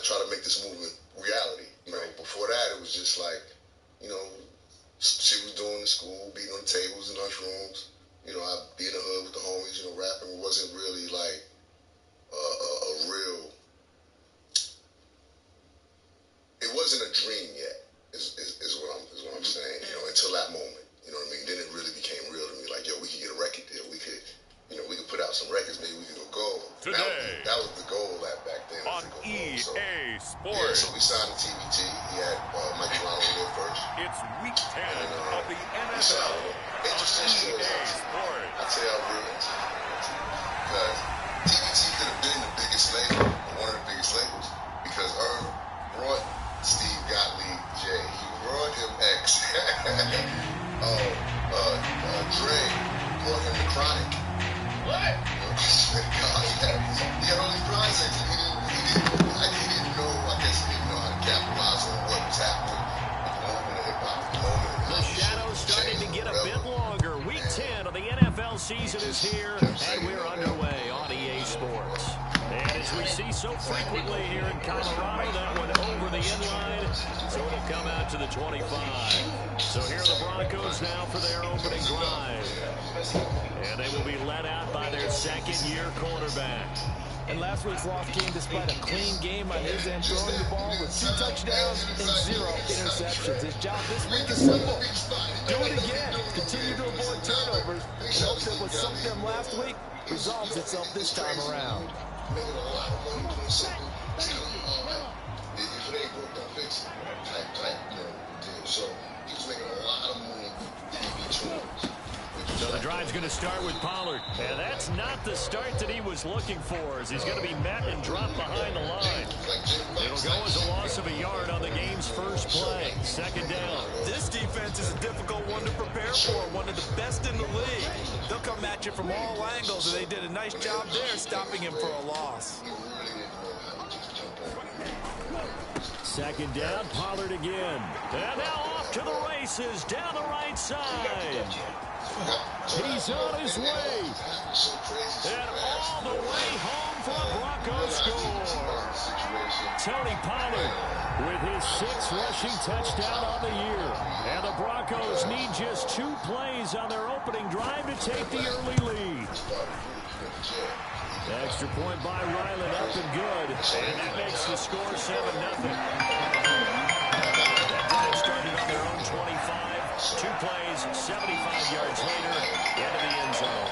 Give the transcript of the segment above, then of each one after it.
try to make this movement reality. Before that, it was just like, shit was doing in school, beating on the tables in lunchrooms. I'd be in the hood with the homies, rapping. It wasn't really like a real. It wasn't a dream yet. Is what I'm saying. Until that moment. You know what I mean? Then it really became real to me. Like, yo, we could get a record deal. We could, we could put out some records. Maybe we could go gold. Today, that was the goal back then. On EA Sports. Yeah, so we signed to TBT. He had Mike Toronto there first. It's week 10 of the NFL. Interesting story. I tell y'all real interesting. Because TBT could have been the biggest label, one of the biggest labels, because Irv brought Steve Gottlieb, J. He brought him X. Dre brought him the Chronic. What? God, he had all these projects, and he didn't know. I guess he didn't know how to capitalize on what was happening with the movement of hip hop at the moment. The shadow's starting to get a bit longer. Week 10 of the NFL season is here, and we're underway on EA Sports. And as we see so frequently here in Colorado, that one over the inline, so it'll come out to the 25. So here are the Broncos now for their opening drive. And they will be led out by their second-year quarterback. And last week's loss came despite a clean game on his end, throwing the ball with 2 touchdowns and 0 interceptions. His job this week is simple. Do it again. Continue to avoid turnovers. And hope that what sunk them last week resolves itself this time around. Making a lot of money doing something. It's kind of all right. If it ain't broke, don't fix it. Type, deal. So he was making a lot of money in between. So the drive's going to start with Pollard. And that's not the start that he was looking for, as he's going to be met and dropped behind the line. It'll go as a loss of a yard on the game's first play. Second down. This defense is a difficult one to prepare for, one of the best in the league. They'll come at you from all angles, and they did a nice job there stopping him for a loss. Second down, Pollard again. And now off to the races down the right side. He's on his way. And all the way home for a Broncos score. Tony Pollard with his 6th rushing touchdown on the year. And the Broncos need just 2 plays on their opening drive to take the early lead. Extra point by Ryland up and good. And that makes the score 7-0. That started on their own 25. 2 plays, 75 yards later, into the end zone.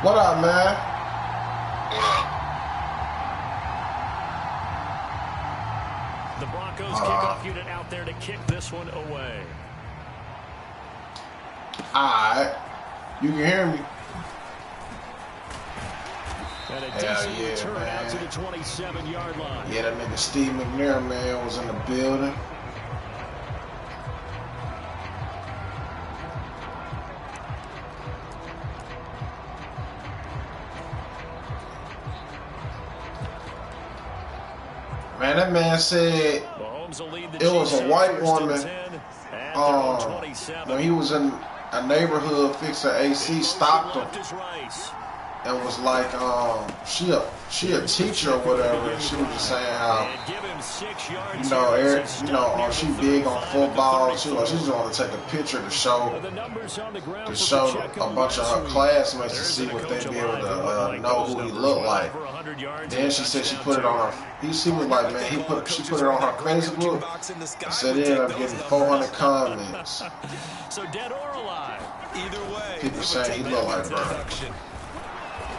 What up, man? The Broncos kickoff unit out there to kick this one away. Alright. You can hear me. And a decent return out to the 27-yard line. Yeah, that nigga Steve McNair, man, was in the building. Man, that man said it was a white woman when he was in a neighborhood fixing AC, stopped him and was like, she a teacher or whatever, and she was just saying how, she big on football. She just wanted to take a picture to show a bunch of her classmates to see what they'd be able to know who he looked like. Then she said she put it on her. He was like, man, she put it on her Facebook and said it ended up getting 400 comments. So dead or alive, either way, people saying he looked like her.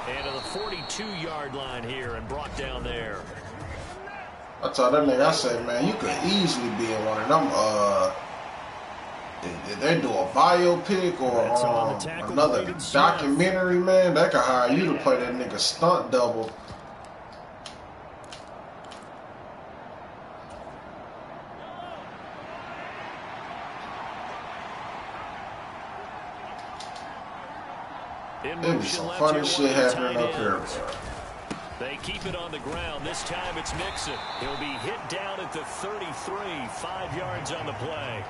And to the 42-yard line here and brought down there. I told that nigga, I said, man, you could easily be in one of them. If they do a biopic or another documentary, man, they could hire you to play that nigga stunt double. There be some funny shit happening up here. They keep it on the ground. This time it's Mixon. He'll be hit down at the 33, 5 yards on the play.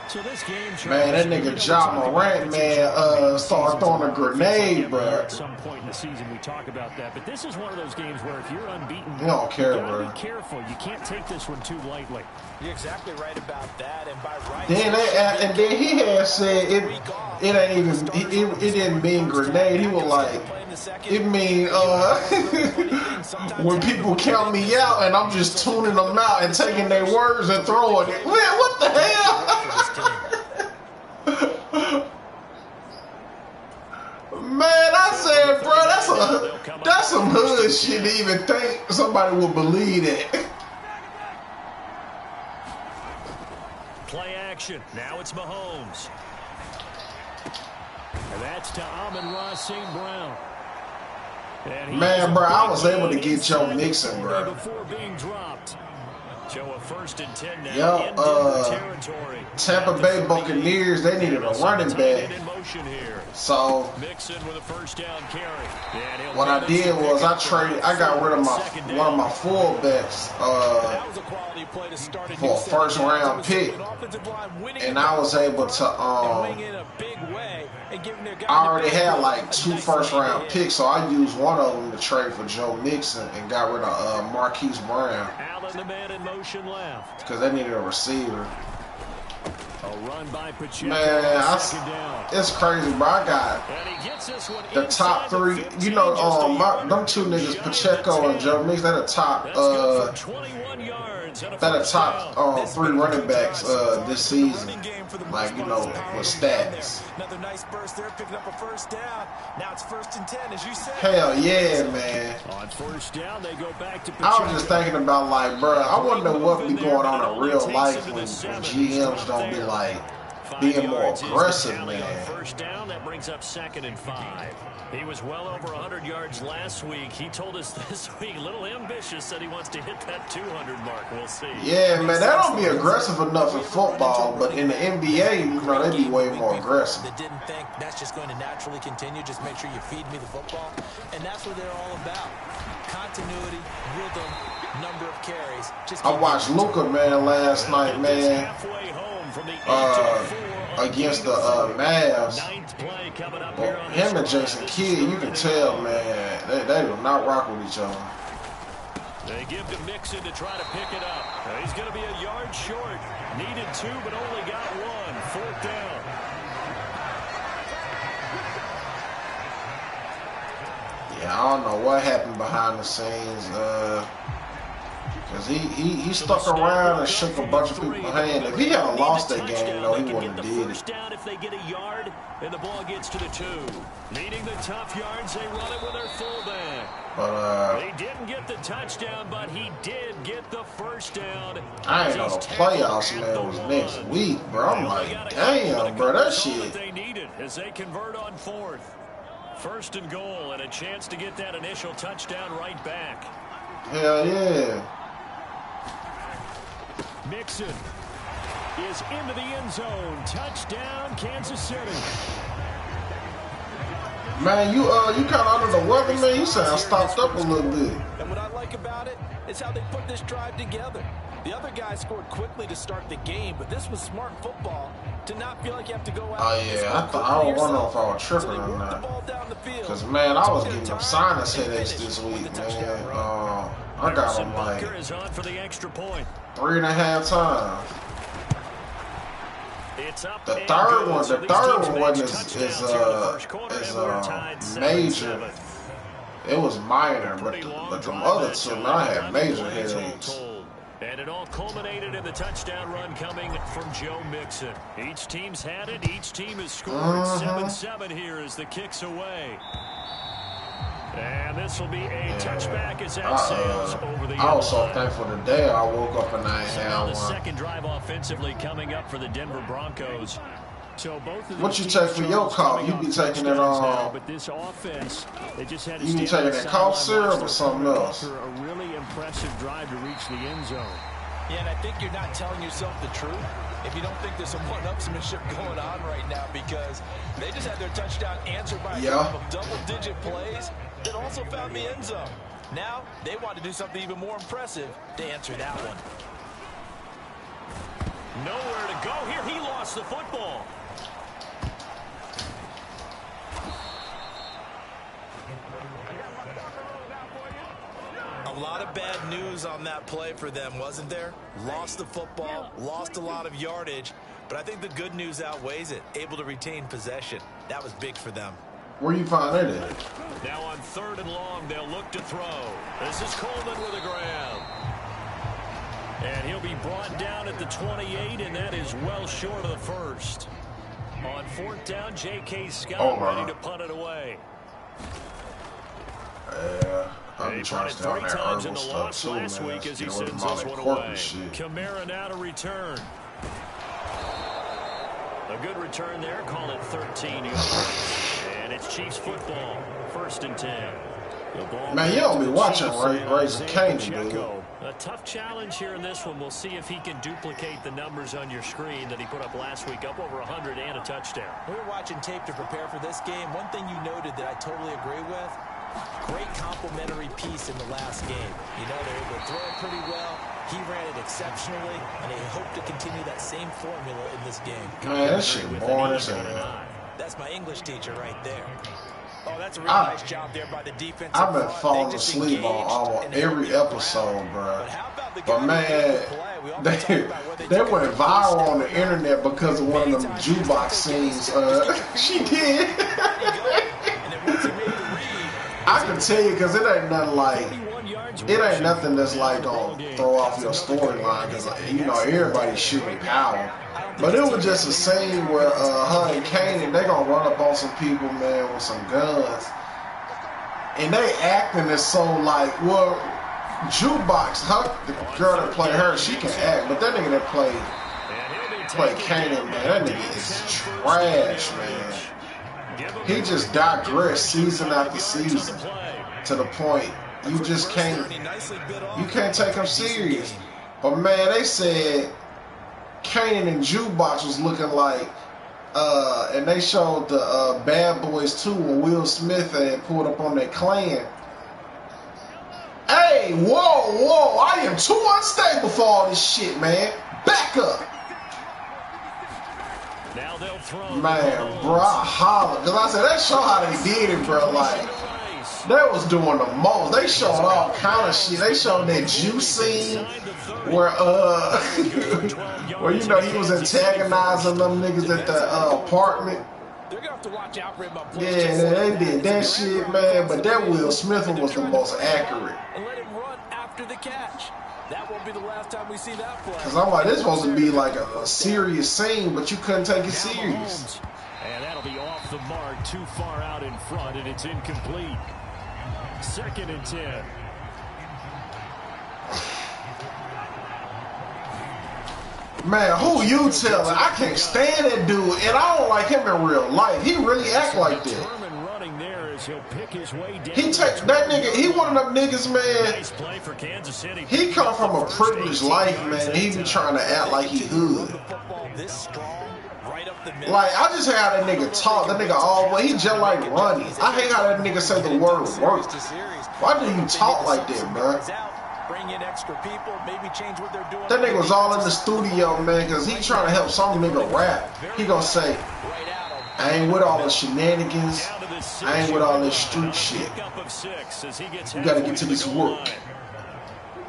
So this game, man, that nigga Ja Morant, man, started throwing a grenade, bro. At some point in the season, we talk about that, but this is one of those games where if you're unbeaten, you don't care, you gotta bro. be careful. You can't take this one too lightly. You're exactly right about that, and by right. Then he had said it ain't even it didn't mean grenade. He was like, it mean when people count me out and I'm just tuning them out and taking their words and throwing it. Man, what the hell? Man, I said, bro, that's some hood shit to even think somebody would believe that. Play action. Now it's Mahomes. And that's to Amon-Ra St. Brown. Man, bro, I was able to get Joe Mixon, bro. Before being dropped. So a 1st and 10 now. Yo, Tampa Bay Buccaneers, they needed a running back. So what I did was I got rid of one of my fullbacks for a 1st round pick, and I was able to I already had like 2 1st round picks, so I used one of them to trade for Joe Mixon and got rid of Marquise Brown because they needed a receiver. Man, it's crazy, bro. I got the top 3. You know, them 2 niggas, Pacheco and Joe Mixon, they're the top 3 running backs this season. Like, you know, with stats. Another nice burst there, picking up a 1st down. Now it's 1st and 10, as you said. Hell yeah, man. On 1st down, they go back to I was just thinking about, like, bro, I wonder what be going on in real life when GMs don't be like being more aggressive, man. 1st down, that brings up 2nd and 5. He was well over 100 yards last week. He told us this week, a little ambitious, said he wants to hit that 200 mark. We'll see. Yeah, man, that don't be aggressive enough in football, but in the NBA, you know, they be way more aggressive. That didn't think that's just going to naturally continue. Just make sure you feed me the football, and that's what they're all about. Continuity, rhythm, number of carries. I watched Luka, man, last night, man. Against the Mavs. Well, him and Jason Kidd, you can tell, man, they do not rock with each other. They give to Mixon to try to pick it up. He's going to be a yard short. Needed 2, but only got 1. 4th down. Yeah, I don't know what happened behind the scenes. Because he stuck around and shook a bunch of people's hand. If he had lost that game, though, he wouldn't have did it. Down if they get a yard, and the ball gets to the 2. Needing the tough yards, they run it with their fullback. But they didn't get the touchdown, but he did get the 1st down. I ain't know the playoffs, man, was next week, bro. I'm like, damn, bro, that shit. They needed as they convert on 4th. 1st and goal, and a chance to get that initial touchdown right back. Hell yeah. Mixon is into the end zone. Touchdown, Kansas City. Man, you kind of under the weather, man. You sound stopped up a little bit. And what I like about it is how they put this drive together. The other guy scored quickly to start the game, but this was smart football to not feel like you have to go out. Oh yeah, I don't know if I was tripping or not. Cause man, I was getting some sinus headaches this week, man. I got them like 3.5 times. The third one wasn't as major. It was minor, but the other 2, man, I had major headaches. And it all culminated in the touchdown run coming from Joe Mixon. Each team's had it. Each team has scored 7-7 here as the kick's away. And this will be a touchback as that sails over the I was so thankful today I woke up and I had one. The second drive offensively coming up for the Denver Broncos. So both of what you take for your cough? You be taking it on. But this offense, they just had to you be taking that cough syrup or something else? After a really impressive drive to reach the end zone. Yeah, and I think you're not telling yourself the truth if you don't think there's some one-upsmanship going on right now, because they just had their touchdown answered by a couple of double-digit plays that also found the end zone. Now they want to do something even more impressive to answer that one. Nowhere to go here. He lost the football. A lot of bad news on that play for them, wasn't there? Lost the football, lost a lot of yardage, but I think the good news outweighs it. Able to retain possession. That was big for them. Where you find that at? Now on 3rd and long, they'll look to throw. This is Coleman with a grab. And he'll be brought down at the 28, and that is well short of the first. On 4th down, J.K. Scott ready to punt it away. Yeah. He punted 3 times in the loss last week as he sends this one away. Kamara now to return. A good return there. Call it 13 yards. And it's Chiefs football. 1st and 10. Man, you don't be watching Raising Canaan, dude. A tough challenge here in this one. We'll see if he can duplicate the numbers on your screen that he put up last week, up over 100 and a touchdown. We were watching tape to prepare for this game. One thing you noted that I totally agree with, great complimentary piece in the last game. You know, they were able to throw it pretty well. He ran it exceptionally, and they hope to continue that same formula in this game. Man, that shit boring as hell. That's my English teacher right there. Oh, that's a really nice job there by the defense. I've been falling asleep on almost every episode, bro. But man, they went viral on the internet because of one of them jukebox scenes. She did. I can tell you, because it ain't nothing that's like gonna throw off your storyline, because you know everybody's shooting power. But it was just a scene where her and Kanan, they gonna run up on some people, man, with some guns, and they acting as so like, well, jukebox, the girl that played her, she can act, but that nigga that played Kanan, man, that nigga is trash, man. He just digressed season after season to the point you just can't take him serious. But man, they said Kanan and Jukebox was looking like, and they showed the Bad Boys 2 when Will Smith had pulled up on that Klan. Hey, whoa, I am too unstable for all this shit, man. Back up. Now they'll throw. Man, bro, I hollered. Because I said, that show how they did it, bro. Like, they was doing the most. They showed all kind of shit. They showed that juice scene where, where, you know, he was antagonizing them niggas at the apartment. They're gonna have to watch out for him. Yeah, they did that shit, man. But that Will Smith one was the most accurate. And let him run after the catch. That won't be the last time we see that play. Because I'm like, this supposed to be like a serious scene, but you couldn't take it serious. And that'll be off the mark, too far out in front, and it's incomplete. 2nd and 10. Man, who you telling? I can't stand that dude, and I don't like him in real life. He really act like that. He take that nigga. He one of them niggas, man. He come from a privileged life, man. He be trying to act like he hood. Like, I just had that nigga talk. That nigga always, he just like Ronnie. I hate how that nigga say the word work. Why do you talk like that, bro? That nigga was all in the studio, man, because he trying to help some nigga rap. He gonna say, I ain't with all the shenanigans. I ain't with all this street shit. You gotta get to this work.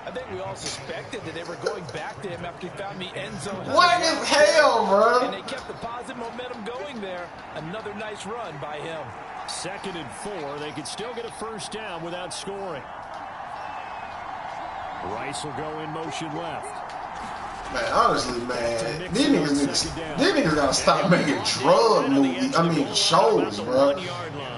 I think we all suspected that they were going back to him after he found the end zone. What in hell, bro? And they kept the positive momentum going there. Another nice run by him. 2nd and 4. They could still get a first down without scoring. Rice will go in motion left. Man, honestly, man, these niggas gotta stop making drug movies. I mean, shows, bro.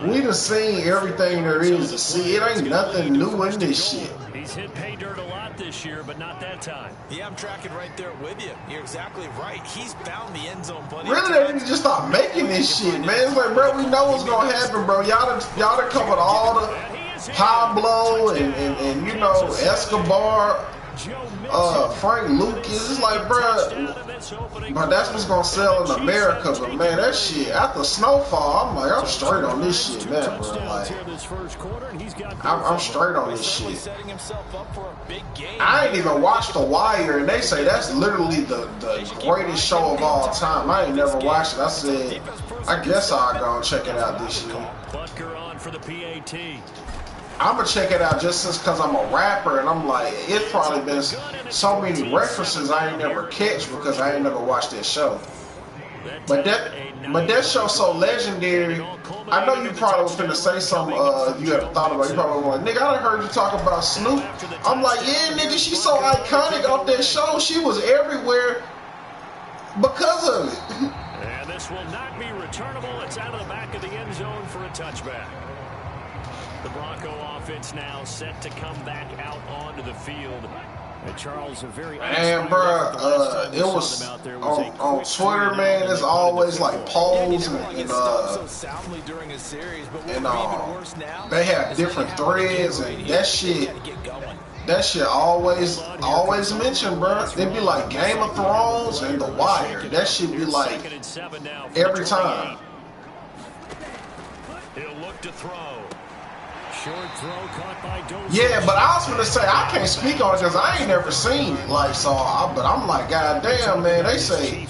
We done seen everything there is to see. It ain't nothing new in this shit. He's hit pay dirt a lot this year, but not that time. Yeah, I'm tracking right there with you. You're exactly right. He's found the end zone plenty. Really, they need to just stop making this shit, man. It's like, bro, we know what's gonna happen, bro. Y'all done covered all the Pablo and you know, Escobar Frank Lucas. It's like, bruh, but that's what's gonna sell in America. But man, that shit after Snowfall, I'm like, I'm straight on this shit, man, bro. Like, I'm straight on this shit. I ain't even watched The Wire, and they say that's literally the greatest show of all time. I ain't never watched it. I said, I guess I'll go and check it out this year. I'm gonna check it out just because I'm a rapper, and I'm like, it's probably been so many references I ain't never catch because I ain't never watched that show. But that show's so legendary. I know you probably was finna say something you haven't thought about. You probably were like, nigga, I done heard you talk about Snoop. I'm like, yeah, nigga, she's so iconic off that show. She was everywhere because of it. And this will not be returnable. It's out of the back of the end zone for a touchback. The Bronco offense now set to come back out onto the field. And Charles, a very bro, it was on Twitter, man. It's always like polls and they have different threads, and that shit always mentioned, bro. It'd be like Game of Thrones and The Wire. That shit be like every time. He'll look to throw. Short throw caught by Dozier. Yeah, but I was gonna say I can't speak on it because I ain't never seen it. Like, so, but I'm like, God damn, man. They say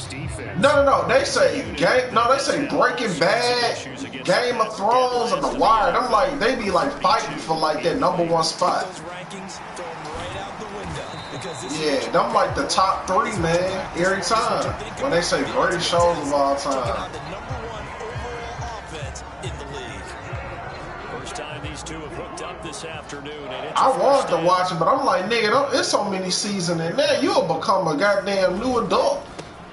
no. They say they say Breaking Bad, Game of Thrones, and The Wire. I'm like, they be like fighting for like that #1 spot. Yeah, them like the top 3, man, every time when they say greatest shows of all time. This afternoon, and I wanted to watch it, but I'm like, nigga, there's so many seasons in there. You'll become a goddamn new adult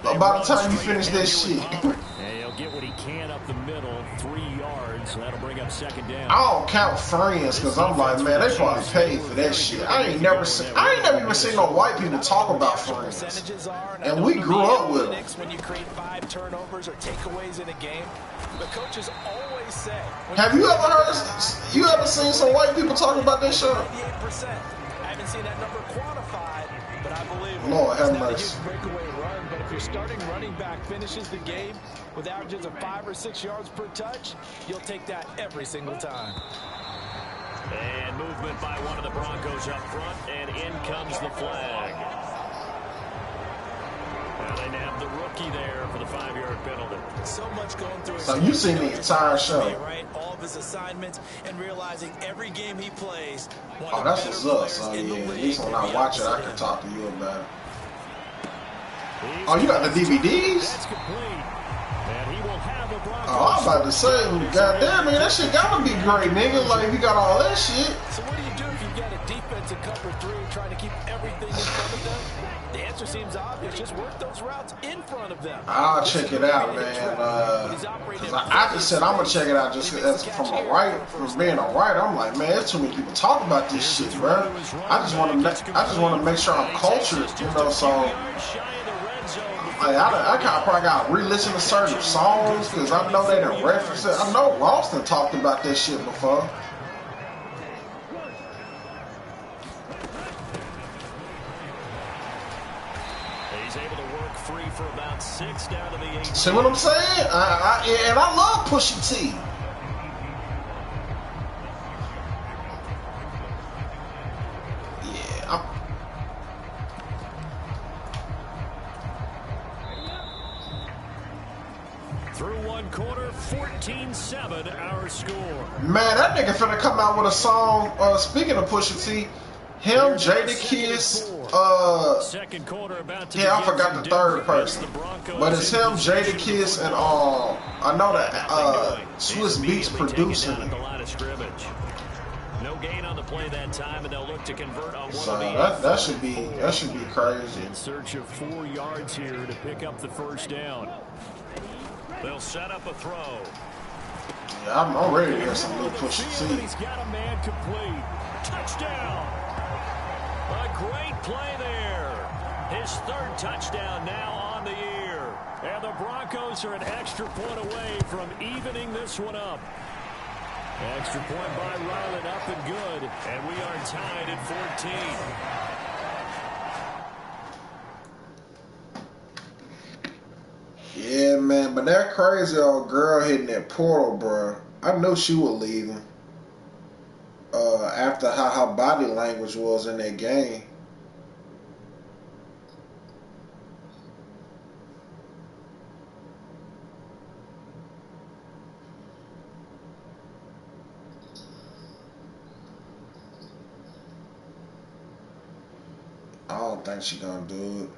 by the time you finish this shit. And he'll get what he can up the middle, 3 yards. So that'll bring up second down. I don't count Friends because I'm like, man, they probably paid for that shit. I ain't never even seen no white people talk about Friends, and we grew up with them. When you create 5 turnovers or takeaways in a game, the coaches always say. Have you ever seen some white people talking about that show? 98%. I haven't seen that number quantified, but I believe Lord have mercy. It's not a huge breakaway run, but if your starting running back finishes the game with averages of 5 or 6 yards per touch, you'll take that every single time. And movement by one of the Broncos up front, and in comes the flag. Well, they nabbed the rookie there for the 5-yard penalty. So much going through. So you've seen the entire show. Right? All of his assignments and realizing every game he plays. Oh, that's what's up. So yeah, at least when I watch it, I can talk to you about it. Oh, you got the DVDs? That's complete. And he will have a Broncos. Oh, I'm about to say, goddamn, man, that shit gotta be great, nigga. Like, if you got all that shit. So what do you do if you've got a defensive cover 3 trying to keep everything in front of them? The answer seems obvious. Just work those routes in front of them. I'll check it out, man. Cause I just said I'm gonna check it out just from being a writer. I'm like, man, there's too many people talking about this shit, bro. I just want to make sure I'm cultured, you know. So like, I probably gotta re-listen to certain songs because I know they done reference it. I know Ralston talked about that shit before. He's able to work free for about 6 down to the 8. See what I'm saying? I love Pusha T. Yeah, through 1 quarter, 14-7 our score. Man, that nigga finna come out with a song. Speaking of Pusha T, him, Jadakiss, Second quarter about to I forgot the third person, but it's him, Jadakiss, and I know that Swiss Beats producing it. No gain on the play that time, and they'll look to convert on one So of that should be crazy. in search of 4 yards here to pick up the first down. They'll set up a throw. Yeah, I'm ready to hear some little Pusha T. He's got a man complete. Touchdown. A great play there. His 3rd touchdown now on the year. And the Broncos are an extra point away from evening this one up. Extra point by Ryland up and good. And we are tied at 14. Man, but that crazy old girl hitting that portal, bro. I knew she was leaving. After how her body language was in that game. I don't think she gonna do it.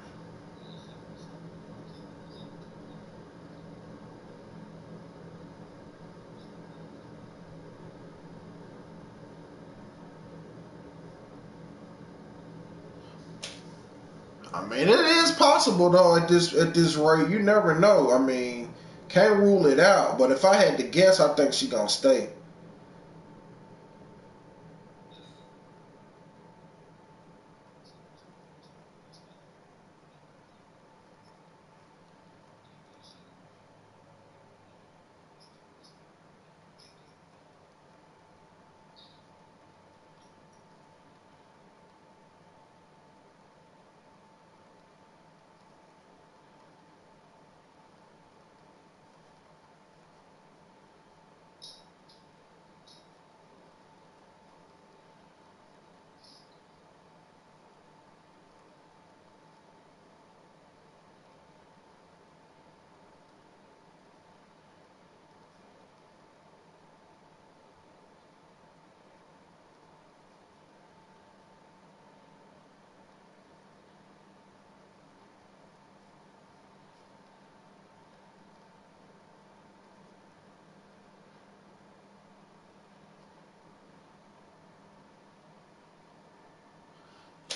I mean, it is possible though at this rate. You never know. I mean, can't rule it out. But if I had to guess, I think she gonna stay.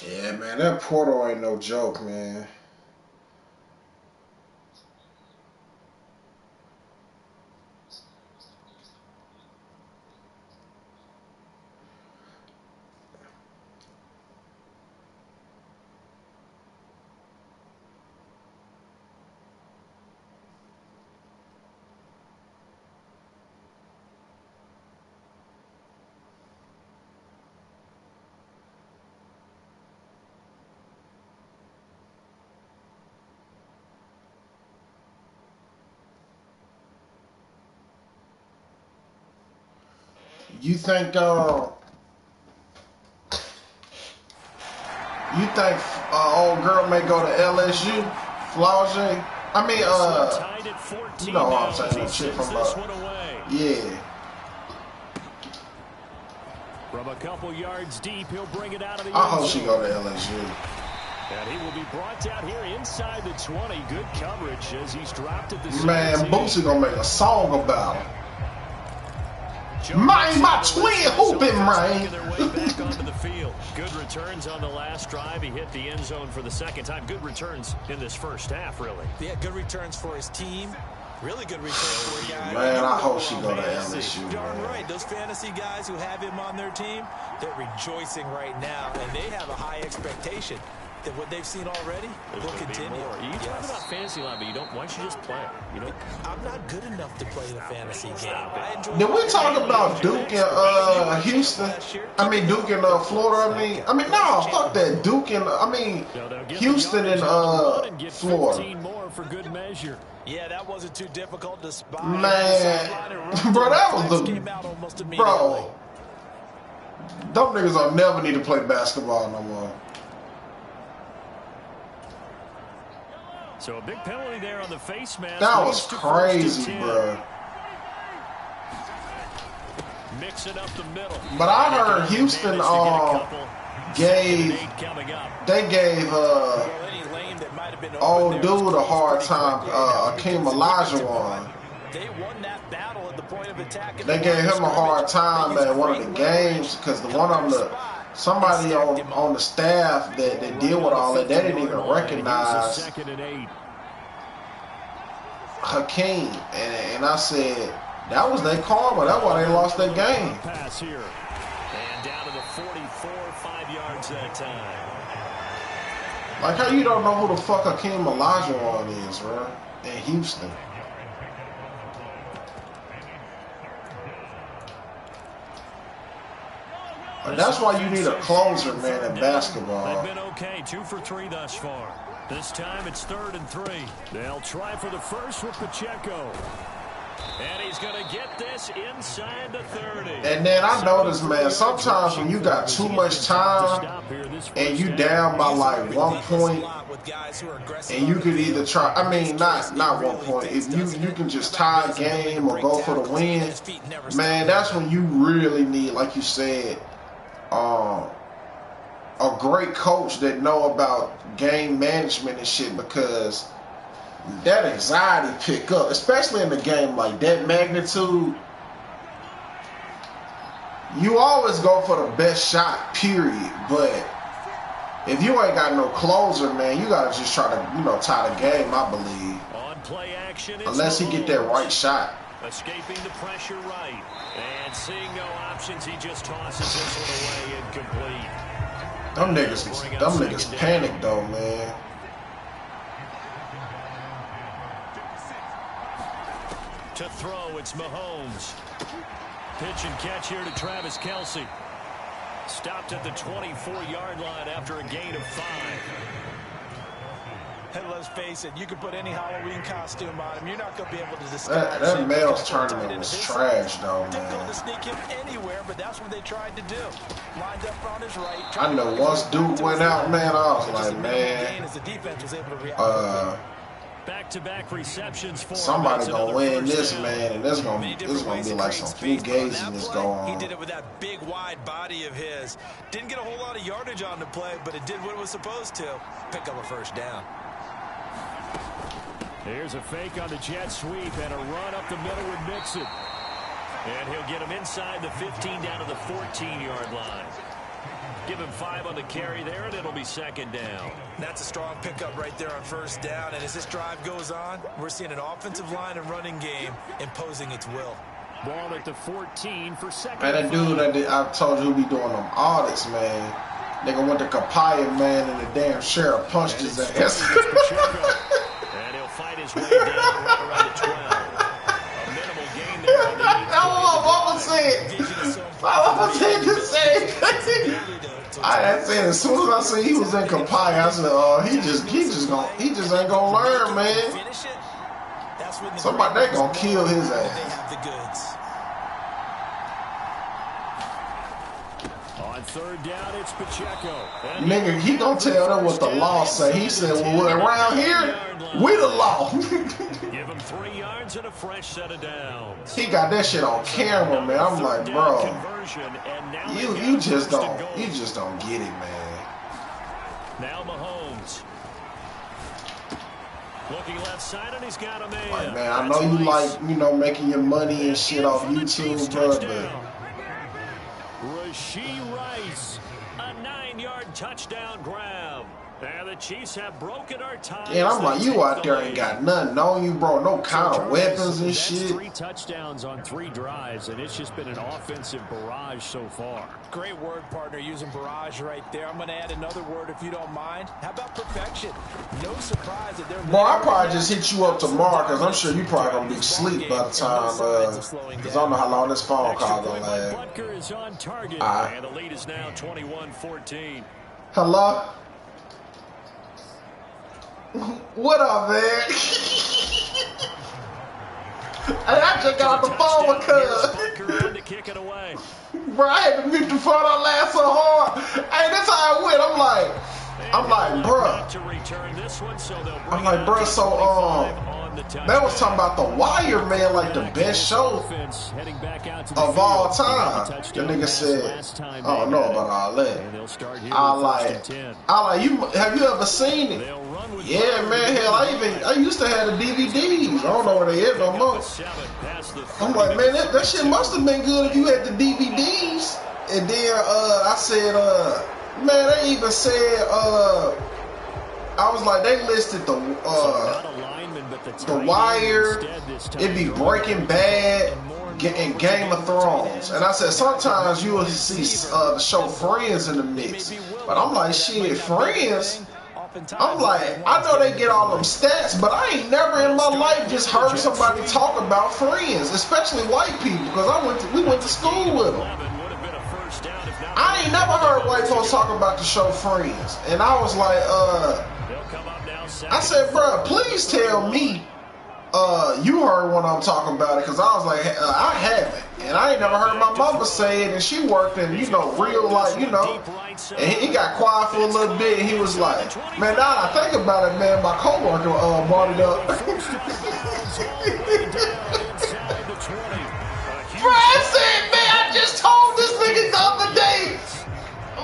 Yeah, man, that portal ain't no joke, man. You think old girl may go to LSU? Flaugier? I mean, you know what I'm saying? That shit from yeah. From a couple yards deep, he'll bring it out of the I hope she go to LSU. And he will be brought down here inside the 20. Good coverage as he's dropped at the Man, Boosie gonna make a song about him. My twin hooping, man. Back onto the field. Good returns on the last drive. He hit the end zone for the second time. Good returns in this first half, really. Yeah, good returns for his team. Really good returns for a guy. Man, I hope she go to LSU. Darn right. Those fantasy guys who have him on their team, they're rejoicing right now, and they have a high expectation that what they've seen already will continue. You talk about fantasy line, but you don't. Why don't you just play? You know, I'm not good enough to play the fantasy game. Did we talk about Duke and Houston? I mean Duke and Florida. I mean no, fuck that. Duke and Houston and Florida. More for good measure. Yeah, that wasn't too difficult to spot. Man, bro, that was the bro. Them niggas will never need to play basketball no more. So a big penalty there on the face mask. That was crazy, bro. Mix it up the middle. But I heard Houston gave old dude a hard time. Akeem Olajuwon. They won that battle at the point of attack. They gave him a hard time at one of the games because somebody on the staff that deal with all that, they didn't even recognize Hakeem. And I said, that was their karma. That's why they lost their game. Pass here. And down to the 44, 5 yards that time. Like how you don't know who the fuck Hakeem Olajuwon is, bro, in Houston. And that's why you need a closer, man, in basketball. They've been okay, 2 for 3 thus far. This time it's 3rd and 3. They'll try for the first with Pacheco. And he's going to get this inside the 30. And then I noticed, man, sometimes when you got too much time and you down by like 1 point, and you could either try, I mean, not 1 point, if you can just tie a game or go for the win, man, that's when you really need, like you said, a great coach that know about game management and shit, because that anxiety pick up, especially in a game like that magnitude. You always go for the best shot, period. But if you ain't got no closer, man, you gotta just try to, tie the game, I believe. On play action, unless he get that right shot. Escaping the pressure right. And seeing no options, he just tosses this one away incomplete. Them niggas panic though, man. To throw, it's Mahomes. Pitch and catch here to Travis Kelce. Stopped at the 24-yard line after a gain of 5. And let's face it, you could put any Halloween costume on him. You're not going to be able to disguise that male's tournament was trash, though, man. Difficult to sneak him anywhere, but that's what they tried to do. Lined up on his right. I know once Duke went out, man, I was like, man, back-to-back receptions for somebody gonna win this, man, and there's gonna be like some fugaziness going on. He did it with that big wide body of his. Didn't get a whole lot of yardage on the play, but it did what it was supposed to. Pick up a first down. Here's a fake on the jet sweep and a run up the middle with Mixon. And he'll get him inside the 15 down to the 14-yard line. Give him 5 on the carry there, and it'll be 2nd down. That's a strong pickup right there on first down. And as this drive goes on, we're seeing an offensive line and running game imposing its will. Ball at the 14 for 2nd. Man, that dude I told you who be doing them audits, man. Nigga went to Capaya, man, and the damn sheriff punched his ass. And he'll fight his way down right around the 12. A minimal gain there on the 8. What was it? I said as soon as I see he was in Capaya, I said, "Oh, he just ain't gonna learn, man. Somebody they gonna kill his ass." On 3rd down, it's Pacheco. Nigga, he gonna tell them what the law say. He said, "Well, around here, we the law." Give him 3 yards and a fresh set of downs. He got that shit on camera, man. I'm like, bro, you just don't get it, man. Now Mahomes. Looking left side, and he's got a man. Like, man, I know you like, making your money and shit off YouTube, bro, but Rashee Rice, a 9-yard touchdown grab. And the Chiefs have broken our ties. And I'm like, you out there ain't got nothing on you, bro. No kind of weapons and shit. 3 touchdowns on 3 drives, and it's just been an offensive barrage so far. Great word, partner, using barrage right there. I'm going to add another word if you don't mind. How about perfection? No surprise that they're... Boy, I'll probably just hit you up tomorrow, because I'm sure you probably going to be asleep by the time, because I don't know how long this phone call going to last. Butker is on target, and the lead is now 21-14. Hello? What up, man? I just got off the phone with Cuz. To kick it away. Bro, I had to mute the phone. I laughed so hard. Hey, that's how I went. I'm like, bro. They was talking about The Wire, man, like the best show of all time. The nigga said, I don't know about all that. Have you ever seen it? Yeah, man, hell, I used to have the DVDs. I don't know where they at no more. I'm like, man, that shit must have been good if you had the DVDs. And then I said, man, they even said, I was like, they listed the Wire, it'd be Breaking Bad, and Game of Thrones. And I said, sometimes you will see the show Friends in the mix. But I'm like, shit, Friends? I'm like, I know they get all them stats, but I ain't never in my life just heard somebody talk about Friends, especially white people, because we went to school with them. I ain't never heard white folks talk about the show Friends. And I was like, I said, bro, please tell me you heard when I'm talking about it, because I was like, I haven't. And I ain't never heard my mama say it, and she worked in, you know, real life, you know. And he got quiet for a little bit, and he was like, man, now I think about it, man, my coworker brought it up. Bro, I said, man, I just told this nigga the other day.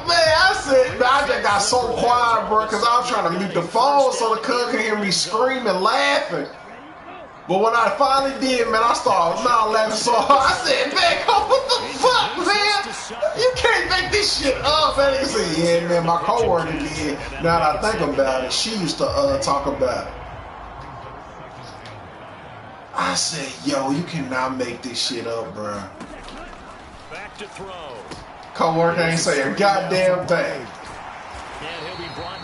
Man, I said, man, I just got so quiet, bro, because I was trying to mute the phone so the cuz could hear me screaming, laughing. But when I finally did, man, I started laughing so hard. I said, man, what the fuck, man? You can't make this shit up, man. He said, yeah, man, my coworker did. Now that I think about it, she used to talk about it. I said, yo, you cannot make this shit up, bro. Back to throw. Coworker ain't say a goddamn thing.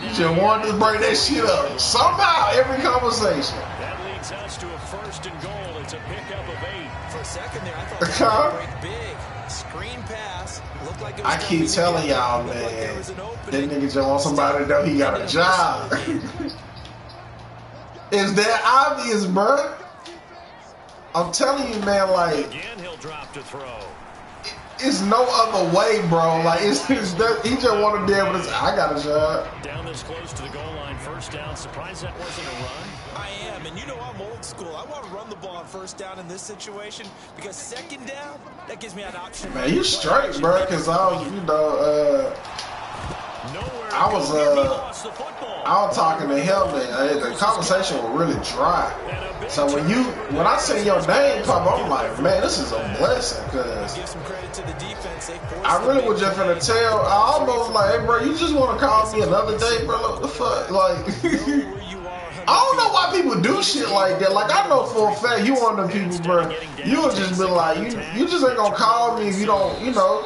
You just wanted to bring that shit up. Somehow, every conversation. That leads us to a first and goal. It's a pickup of 8. For a second there, I thought that was a break big. Screen pass. Looked like it was I keep telling y'all, man, that nigga just want somebody to know he got a job. It's that obvious, bro. I'm telling you, man, like, Again, he'll drop to throw. it's no other way, bro. Like, it's that he just want to be able to say, I got a job. Down this close to the goal line, first down. Surprised that wasn't a run. I am, and you know I'm old school. I want to run the ball on first down in this situation because second down, that gives me an option. Man, you straight, bro, because I was, you know, I was talking to him, and the conversation was really dry. So when I see your name pop up, I'm like, man, this is a blessing, because I really was just gonna tell. I almost like, hey, bro, you just want to call me another day, bro? What the fuck, like. I don't know why people do shit like that. Like, I know for a fact you one of them people, bro. You would just be like, you just ain't gonna call me if you don't, you know.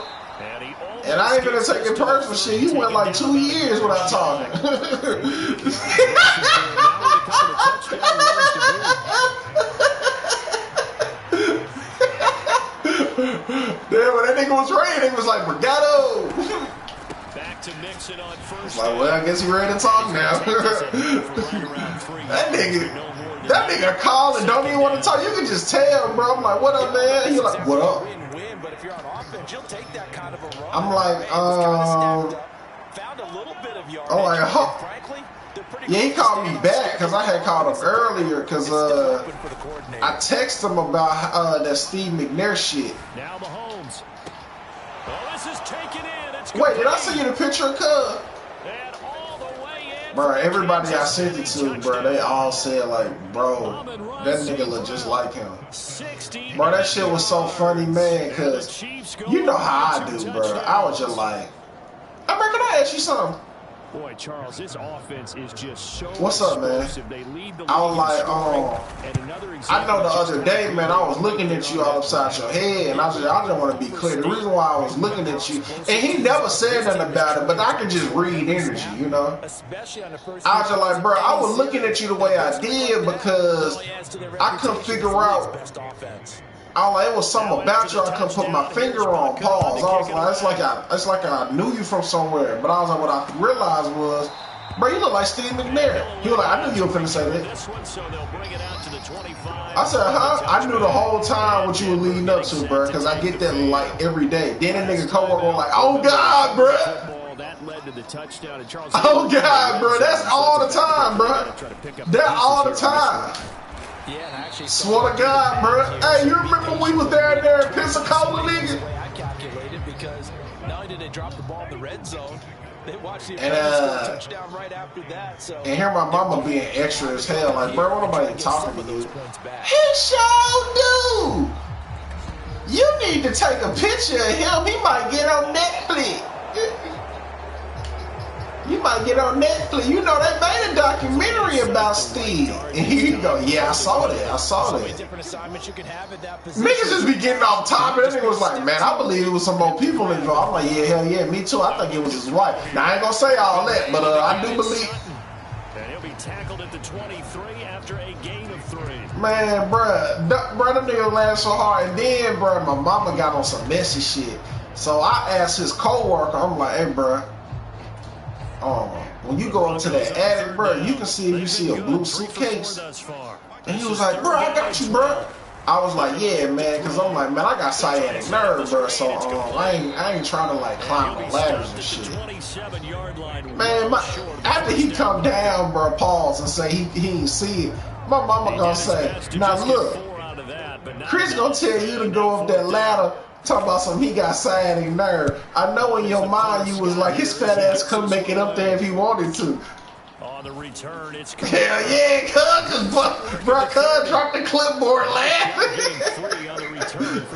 And I ain't gonna take it personal. Shit, you went like 2 years without talking. Then when that nigga was ready, he was like, "Brigado." Back to Mixon on first. Like, well, I guess he ready to talk now. That nigga called and don't even want to talk. You can just tell, bro. I'm like, what up, man? He like, what up? I'm like, yeah, he called me back because I had called him earlier because I texted him about that Steve McNair shit. Now Mahomes. Oh, this is taken in. It's wait, did I send you the picture of Cub? And all the way in. Bro, everybody I sent it to, bro, they all said like, bro, that nigga look just like him. Bro, that shit was so funny, man, because you know how I do, bro. I was just like, I mean, can I ask you something? Boy, Charles, this offense is just so what's up, man? They lead the I was like, I know the other day, man, I was looking at you all upside your head, and I just want to be clear. The reason why I was looking at you, and he never said nothing about it, but I can just read energy, you know? I was just like, bro, I was looking at you the way I did because I couldn't figure out. I was like, it was something about you I couldn't put my finger on. Pause. I was like, it's like I knew you from somewhere. But I was like, what I realized was, bro, you look like Steve McNair. He was like, I knew you were finna say that. I said, huh? I knew the whole time what you were leading up to, bro, because I get that like every day. Then a nigga coworker was like, oh God, bro. Oh God, bro, that's all the time, bro. That's all the time. Yeah, actually, swear to God, bro. Hey, you remember when we was there in Pensacola, nigga? I calculated because not only did they drop the ball in the red zone, they watched the and touchdown right after that. So and hear my mama being extra as hell, like, bro, what nobody talking to you? He sure do. You need to take a picture of him. He might get on Netflix. You might get on Netflix. You know, they made a documentary about Steve. And here you go. Yeah, I saw that. Niggas just be getting off topic. That nigga was like, man, I believe it was some more people involved. I'm like, yeah, hell yeah, me too. I think it was his wife. Now, I ain't gonna say all that, but I do believe. And he'll be tackled at the 23 after a gain of 3. Man, bruh, that nigga laughed so hard. And then, bruh, my mama got on some messy shit. So I asked his coworker, I'm like, hey, bruh, when you go up to that attic, bro, you can see if you see a blue suitcase. And he was like, bro, I got you, bro. I was like, yeah, man, because I'm like, man, I got sciatic nerve, bro, so I ain't trying to, like, climb the ladders and shit. Man, after he come down, bro, pause and say he ain't see it, my mama gonna say, now look, Chris gonna tell you to go up that ladder, talk about something, he got sciatic nerve. I know in your mind you was like, his fat ass couldn't make it up there if he wanted to. On the return, it's hell yeah, cuz dropped the clipboard laughing.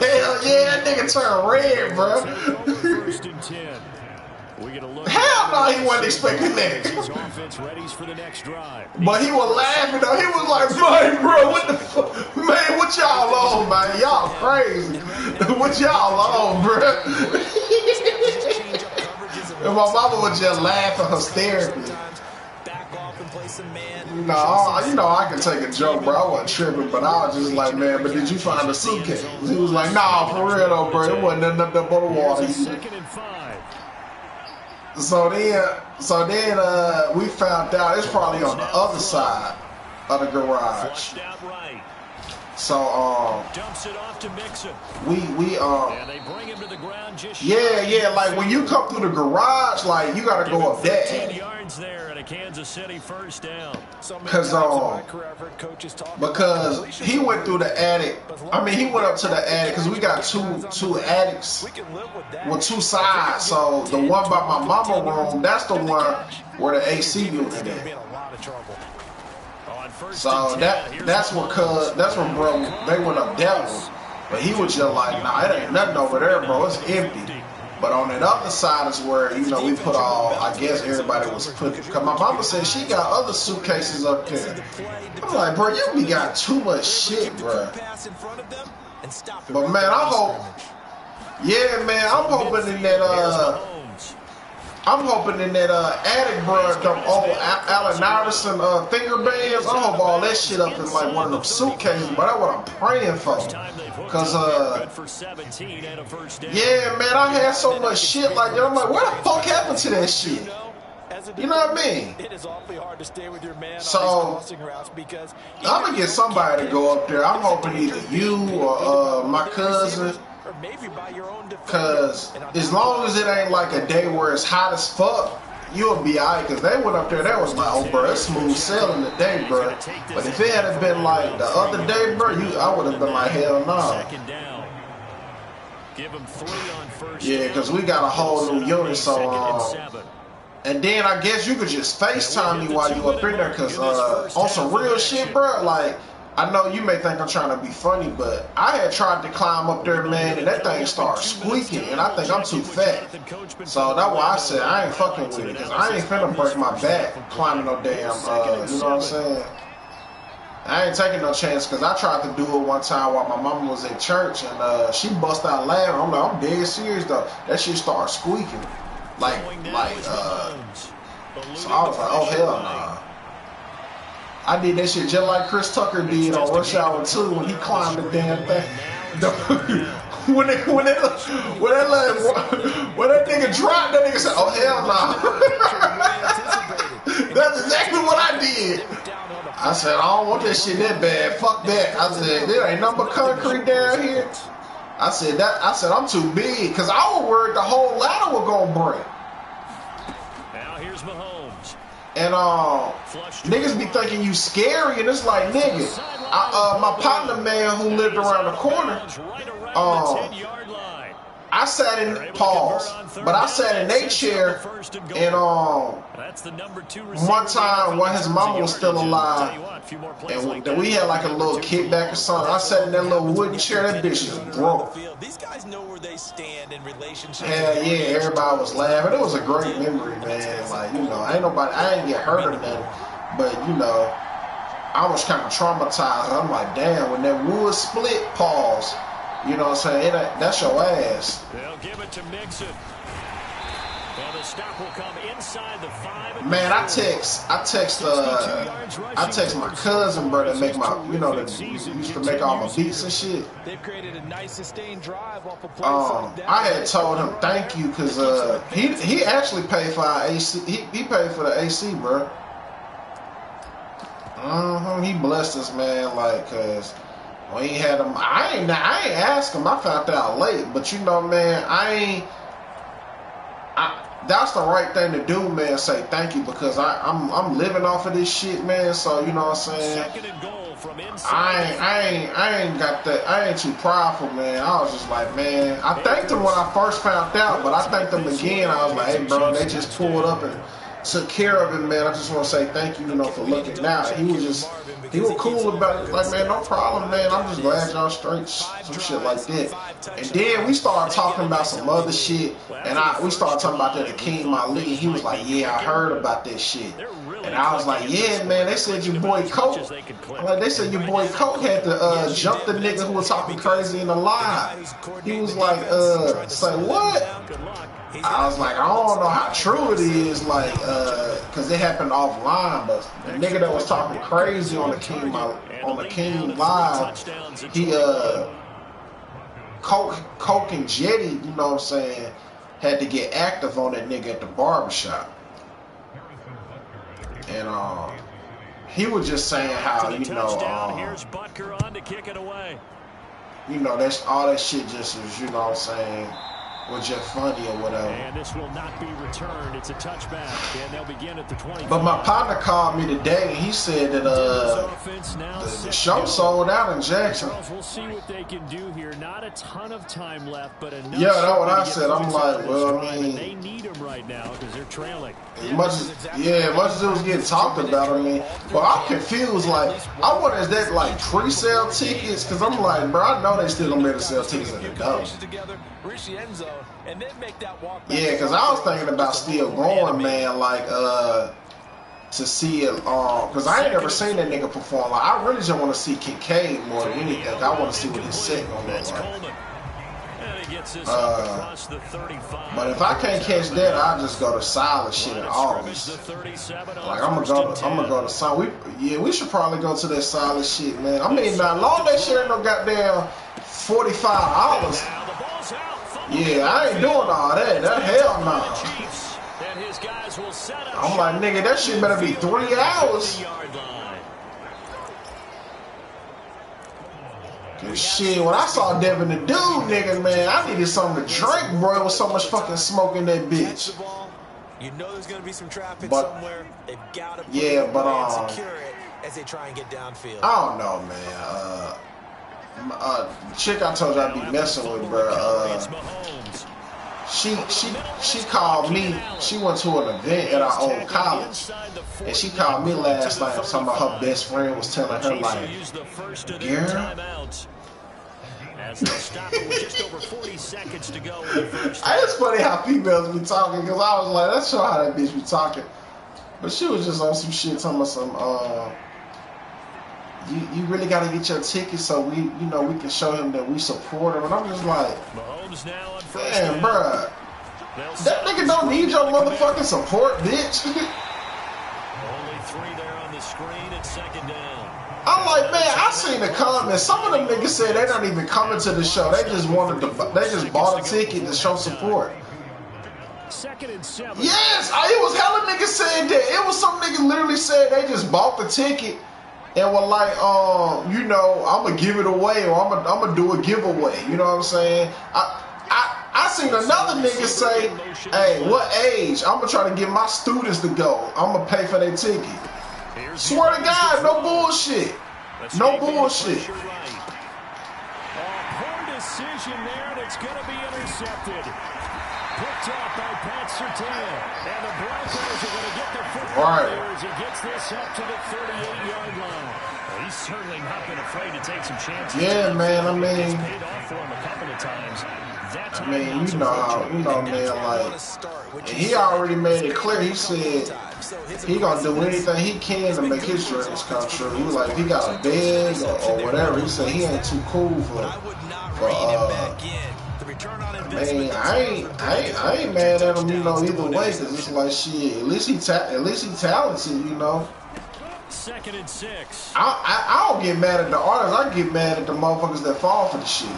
Hell yeah, that nigga turned red, bro. Hell no, he wasn't expecting that. But he was laughing though. He was like, man, bro, what the fuck? Man, what y'all on, man? Y'all crazy. What y'all on, bro? And my mama was just laughing hysterically. No, you know I can take a joke, bro. I wasn't tripping, but I was just like, man, but did you find a suitcase? He was like, nah, for real though, bro. It wasn't nothing up there but the water. So then we found out it's probably on the other side of the garage. So dumps it off to Mixon. We and they bring him to the ground just yeah, like when you come through the garage, like you gotta go up that. 15 yards there at a Kansas City first down. Because he went through the attic. I mean, he went up to the attic because we got two attics with two sides. So the one by my mama room, that's the one where the AC unit is. So that's what bro, they went up that one. But he was just like, nah, it ain't nothing over there, bro. It's empty. But on that other side is where, you know, we put all, I guess everybody was putting, because my mama said she got other suitcases up there. I'm like, bro, you got too much shit, bro. But man, I hope, yeah, man, I'm hoping in that, attic, bro, them old Allen Iverson finger bands. I hope all that shit up in like one of them suitcases, but that's what I'm praying for. Cause yeah, man, I had so much shit like that. I'm like, what the fuck happened to that shit? You know what I mean? So I'm gonna get somebody to go up there. I'm hoping either you or my cousin. Cause as long as it ain't like a day where it's hot as fuck, you'll be alright. Cause they went up there, they was like, oh bro, it's smooth sailing today, bro. But if it had been like the other day, bro, I would have been like, hell no. Yeah, cause we got a whole new unit, so and then I guess you could just FaceTime me while you up in there, cause on some real shit, bro, like. I know you may think I'm trying to be funny, but I had tried to climb up there, man, and that thing started squeaking, and I think I'm too fat. So that's why I said I ain't fucking with it, because I ain't finna break my back climbing no damn, you know what I'm saying? I ain't taking no chance, because I tried to do it one time while my mama was at church, and she bust out laughing. I'm like, I'm dead serious, though. That shit started squeaking. So I was like, oh, hell nah. I did that shit just like Chris Tucker did on Rush Hour 2 when he climbed the damn thing. when that nigga dropped, that nigga said, oh hell no. That's exactly what I did. I said, I don't want that shit that bad. Fuck that. I said, there ain't nothing but concrete down here. I said I'm too big, because I was worried the whole ladder was gonna break. Now here's Mahomes. And niggas be thinking you scary, and it's like, nigga, my partner man who lived around the corner, I sat in I sat in their chair, and one time when his mama was still alive, and we had like a little kickback or something, I sat in that little wooden chair, that bitch is broke. Hell yeah, everybody was laughing. It was a great memory, man. Like, you know, I ain't get hurt or nothing, but you know, I was kind of traumatized. I'm like, damn, when that wood split, pause. You know what I'm saying? That's your ass. They'll give it to Mixon. And the stop will come inside the 5. Man, I text my cousin, bro, that make my, you know, that used to make all my beats and shit. They've created a nice sustained drive off a play like that. I had told him thank you because he actually paid for our AC. He paid for the AC, bro. He blessed us, man. Like, cause when he had him, I ain't asked him. I found out late, but you know, man, that's the right thing to do, man. Say thank you because I'm living off of this shit, man. So you know what I'm saying. Second and goal from inside. I ain't got that. I ain't too prideful, man. I was just like, man. I thanked them when I first found out, but I thanked them again. I was like, hey, bro, they just pulled up and took care of it, man. I just want to say thank you, you know, for looking out. He was cool about it. Like, man, no problem, man. I'm just glad y'all straight. Some shit like that. And then we started talking about some other shit, and we started talking about that Akeem Ali. He was like, yeah, I heard about that shit. And I was like, yeah, man, they said your boy Coke. Like, they said your boy Coke had to jump the nigga who was talking crazy in the live. He was like, say what? I was like, I don't know how true it is, like, cause it happened offline, but the nigga that was talking crazy on the King live, he Coke and Jetty, you know what I'm saying, had to get active on that nigga at the barbershop. And he was just saying how, you know, that's all that shit just is, you know what I'm saying, was just funny or whatever. And this will not be returned. It's a touchback, and they'll begin at the 20. But my partner called me today, and he said that the show sold out in Jackson. We'll see what they can do here. Not a ton of time left, but enough. Yeah, that's what I said. I'm like, well, I mean, they need them right now because they're trailing. As much as it was getting talked about, I mean, but I'm confused. Like, I wonder is that like pre-sale tickets? Because I'm like, bro, I know they still gonna be able to sell tickets at the door. Yeah, because I was thinking about still going, man, like, to see it, because I ain't never seen that nigga perform. Like, I really just want to see Kincaid more than anything. I want to see what his set gonna look like. But if I can't catch that, I'll just go to solid shit in August. Like, I'm gonna go to solid. We should probably go to that solid shit, man. I mean, now, long that shit ain't no goddamn $45. Yeah, I ain't doing all that. That hell no. I'm like, nigga, that shit better be 3 hours. Cause shit, when I saw Devin the Dude, nigga, man, I needed something to drink, bro. There was so much fucking smoke in that bitch. You know there's gonna be some traffic somewhere. They've got to put secure it as they try and get downfield. I don't know, man. Chick I told you I'd be messing with, bro. She called me. She went to an event at our old college, and she called me last night. Talking about her best friend was telling her like, "Girl." It's funny how females be talking because I was like, that's sure how that bitch be talking, but she was just on some shit talking about some. You really got to get your ticket so we can show him that we support him. And I'm just like, damn, bruh. That nigga don't need your motherfucking support, bitch. Only 3 there on the screen at second down. I'm like, man, I seen the comments. Some of them niggas said they not even coming to the show. They just bought a ticket to show support. 2nd and 7. Yes, it was hella niggas saying that. It was some niggas literally said they just bought the ticket. And were like, I'm gonna give it away, or I'm gonna do a giveaway. You know what I'm saying? I seen another nigga say, hey, what age? I'm gonna try to get my students to go. I'm gonna pay for their ticket. Swear to God, no bullshit. No bullshit. Poor decision there, and it's gonna be intercepted. Picked up by Pat Surtain. And the Broncos are going to get the football here as he gets this up to the 38-yard line. Well, he's certainly not been afraid to take some chances. Yeah, man, I mean, it's paid off for him a couple of times. Man, like, and he already made it clear. He said he gonna do anything he can to make his dreams come true. He was like, if he got a bed or whatever, he said he ain't too cool for mean, I ain't mad at him, you know, either way, because it's like, shit, at least he talented, you know. 2nd and 6. I don't get mad at the artists. I get mad at the motherfuckers that fall for the shit.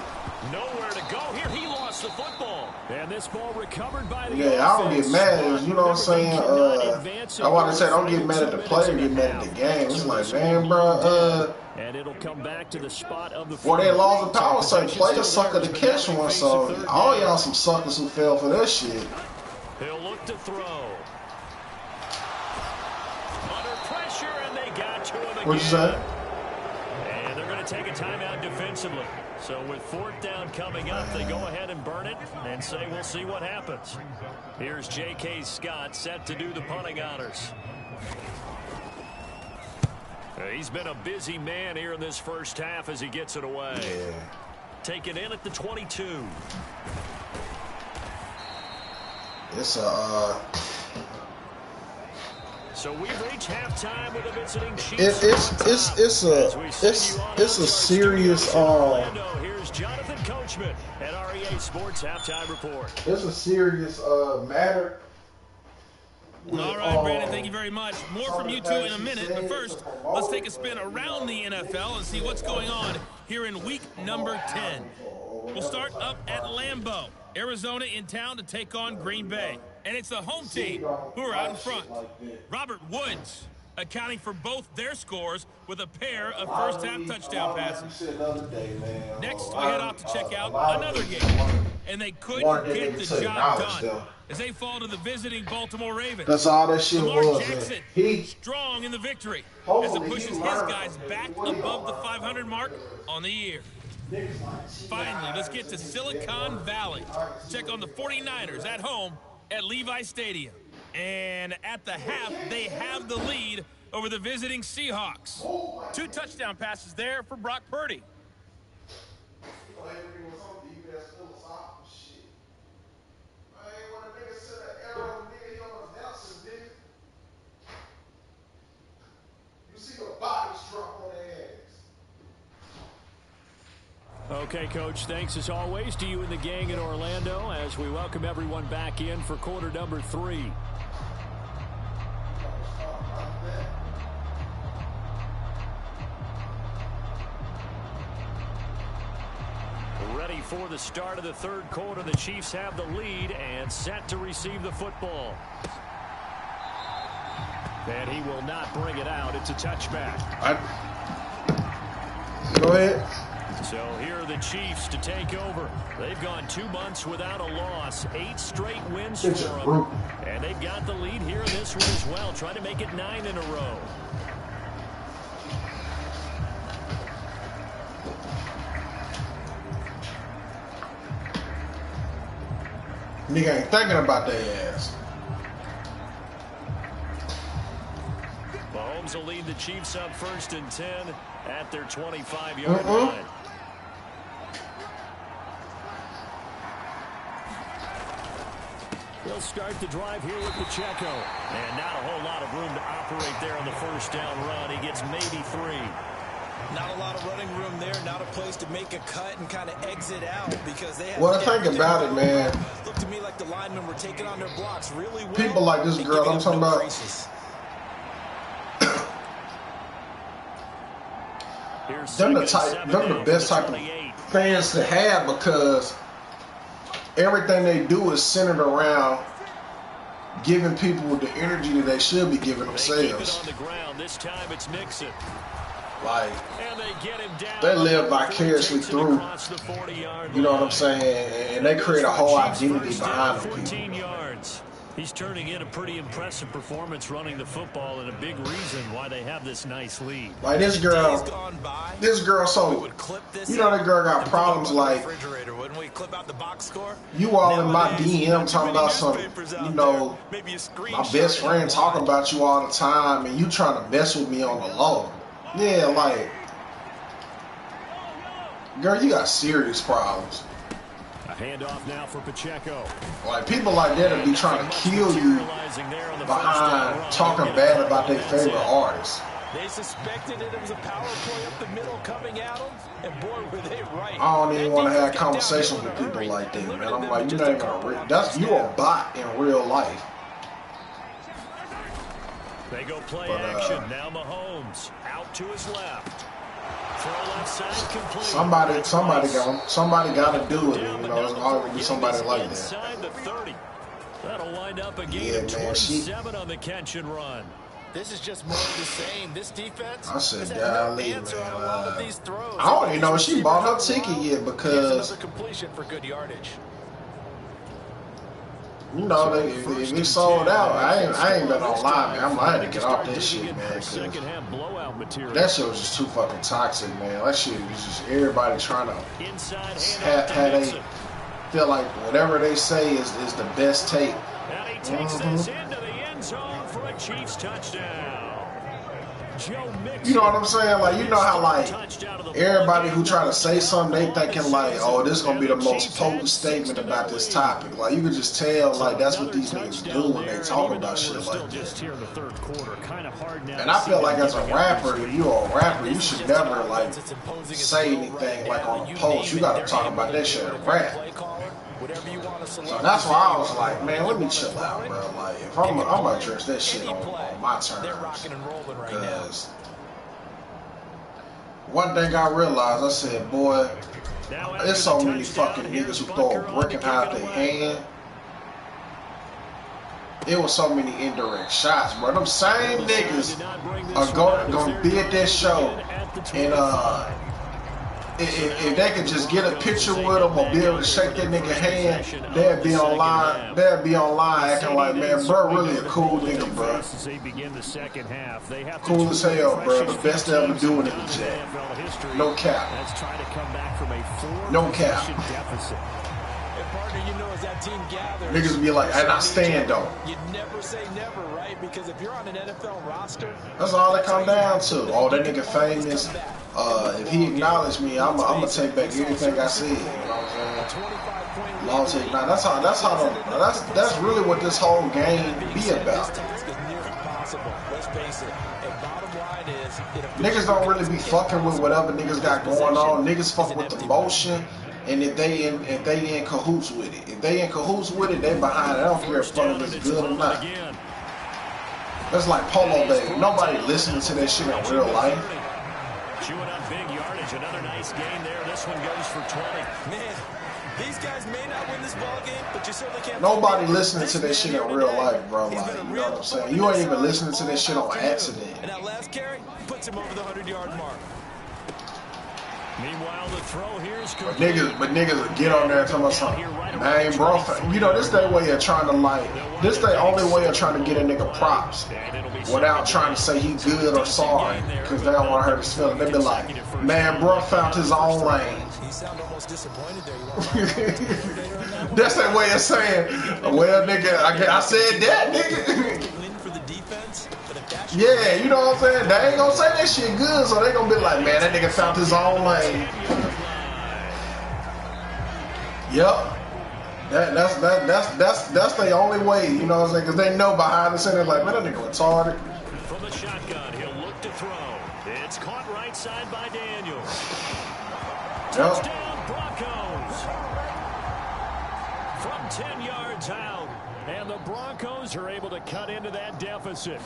Nowhere to go here. He lost the football. And this ball recovered by the Yeah, I don't get mad at, you know what I'm saying? I want to say, don't get mad at the player, get mad at the game. It's like, man, bro, and it'll come back to the spot of the for that laws of power, say, play a sucker to catch one. So all y'all some suckers who fell for that shit. He'll look to throw. Under pressure, and they got to him again. What'd you say? And they're going to take a timeout defensively. So with 4th down coming up, they go ahead and burn it and say we'll see what happens. Here's J.K. Scott set to do the punting honors. He's been a busy man here in this first half as he gets it away. Yeah. Take it in at the 22. It's a So we've reached halftime with the visiting Chiefs. it's a serious Here's Jonathan Coachman at REA Sports Halftime Report. It's a serious matter. All right, Brandon, thank you very much. More from you two in a minute, but first, let's take a spin around the NFL and see what's going on here in week number 10. We'll start up at Lambeau, Arizona in town to take on Green Bay. And it's the home team who are out in front. Robert Woods accounting for both their scores with a pair of first-half touchdown passes. Next, we head off to check out another game. And they couldn't get the job done as they fall to the visiting Baltimore Ravens. That's all that shit Lamar was. Jackson, strong in the victory as it pushes his guys back above the 500 mark on the year. Finally, let's get to Silicon Valley. Check on the 49ers at home at Levi Stadium. And at the half, they have the lead over the visiting Seahawks. 2 touchdown passes there for Brock Purdy. Okay, Coach, thanks as always to you and the gang in Orlando as we welcome everyone back in for quarter number 3. Ready for the start of the 3rd quarter. The Chiefs have the lead and set to receive the football. And he will not bring it out. It's a touchback. Go ahead. So here are the Chiefs to take over. They've gone 2 months without a loss. 8 straight wins for them. And they've got the lead here in this one as well, trying to make it 9 in a row. Nigga ain't thinking about their ass. Mahomes will lead the Chiefs up 1st and 10 at their 25-yard line. They'll start the drive here with Pacheco. And not a whole lot of room to operate there on the 1st down run. He gets maybe 3. Not a lot of running room there, not a place to make a cut and kind of exit out because they have. What I think about it, man. Looked to me like the linemen were taking on their blocks really well. People like this girl I'm talking about. Them the best type of fans to have because everything they do is centered around giving people the energy that they should be giving themselves. They keep it on the ground. This time it's Mixon. Like, and they get him down. They live vicariously through, you know what I'm saying, and they create a whole identity behind them. 14 yards. He's turning in a pretty impressive performance running the football and a big reason why they have this nice lead. Like this girl, so, you know that girl got problems like, you all in my DM talking about some, you know, my best friend talking about you all the time and you trying to mess with me on the low. Yeah, like, girl, you got serious problems. A handoff now for Pacheco. Like, people like that will be trying to kill you behind talking bad about their favorite artists. They suspected it was a power play up the middle coming at them, and boy, were they right. I don't even want to have conversations with people like that, man. I'm like, you're not even a real, you a bot in real life. They go play action. Now Mahomes out to his left. Throw left side complete. Somebody got to do it. You know, it's always gonna be somebody like that. Inside the 30. That'll wind up a gain of 27 on the catch and run. This is just more of the same. This defense I said, golly, man. I I don't even know if she bought her ticket yet because, completion for good yardage. you know, if it sold out, I ain't been online, man. I had to get off that shit, man. That shit was just too fucking toxic, man. That shit was just everybody trying to have they feel like whatever they say is the best take. And he takes this into the end zone for a Chiefs touchdown. You know what I'm saying? Like, you know how, like, everybody who try to say something, they thinking, like, oh, this is going to be the most potent statement about this topic. Like, you can just tell, like, that's what these niggas do when they talk about shit like that. And I feel like as a rapper, if you're a rapper, you should never, like, say anything, like, on a post. You got to talk about that shit in rap. So that's why I was like, man, let me chill out, bro. Like, if I'm gonna address that shit on my terms. Because one thing I realized, I said, boy, there's so many fucking niggas who throw a brick out their hand. It was so many indirect shots, bro. Them same niggas are gonna be at that show and if they could just get a picture with him or be able to shake that nigga hand, they'd be online. They'd be online acting like, man, bro, really a cool nigga, bro. Cool as hell, bro. The best they ever do it in the Jet. No cap. No cap. Niggas be like, and I stand though. You never say never, right? Because if you're on an NFL roster, that's all it come down to. Oh, that nigga famous. If he acknowledged me, I'm gonna take back everything I said. You know what I'm saying? That's really what this whole game be about. Niggas don't really be fucking with whatever niggas got going on. Niggas fuck with the motion. And if they in cahoots with it. If they in cahoots with it, they behind it. I don't care if fucking is good or not. That's like Polo Baby. Nobody listening to that shit in real life. Chewing up big yardage. Another nice gain there. This one goes for 20. Man, these guys may not win this ball game, but you certainly can't. Nobody listening to that shit in real life, bro. Like, you know what I'm saying? You ain't even listening to that shit on accident. And that last carry puts him over the 100-yard mark. Meanwhile, the throw here is but niggas will get on there and tell us something. Man, bro, you know, this their way of trying to, like, this their only way of trying to get a nigga props without trying to say he good or sorry, because they don't want to hurt his feelings. They be like, man, bro found his own lane. He sounded almost disappointed there. That's their way of saying, well, nigga, I said that, nigga. Yeah, you know what I'm saying? They ain't gonna say that shit good, so they gonna be like, man, that nigga found his own lane. Yep. That's the only way, you know what I'm saying? Because they know behind the center, like, man, that nigga retarded. From the shotgun, he'll look to throw. It's caught right side by Daniels. Touchdown, Broncos. From 10 yards out. And the Broncos are able to cut into that deficit.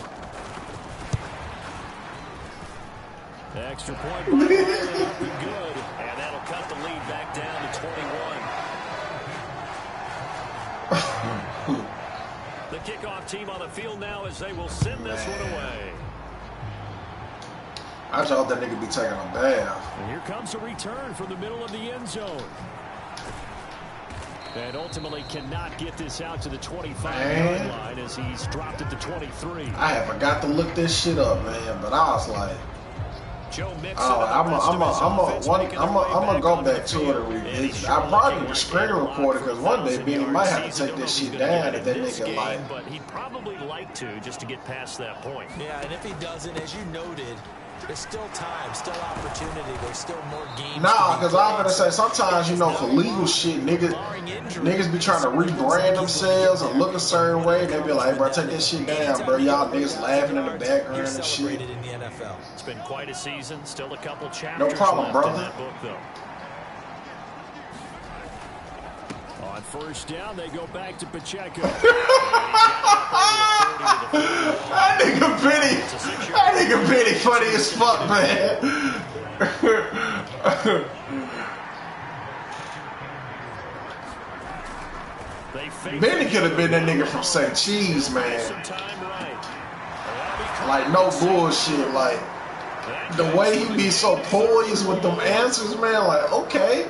Extra point by Riley, up and good. And that'll cut the lead back down to 21. The kickoff team on the field now as they will send this one away. I just hope that nigga be taking a bath. And here comes a return from the middle of the end zone. And ultimately cannot get this out to the 25-yard line as he's dropped it to 23. I had forgot to look this shit up, man, but I was like, I'm gonna go back to it and revisit. I probably would screen record it because one day Benny might have to take this shit down if that nigga like. But he'd probably like to just to get past that point. Yeah, and if he doesn't, as you noted, there's still time, still opportunity. There's still more games. Nah, because I'm gonna say sometimes, you know, for legal shit, niggas be trying to rebrand themselves and look a certain way. They be like, hey, bro, take that shit down, bro. Y'all niggas laughing in the background and shit. NFL. It's been quite a season. Still a couple chapters No problem, left brother. in that book, though. On first down, they go back to Pacheco. That nigga Benny funny as fuck, man. Benny could have been that nigga from St. Cheese, man. Like, no bullshit. Like, the way he be so poised with them answers, man. Like, okay.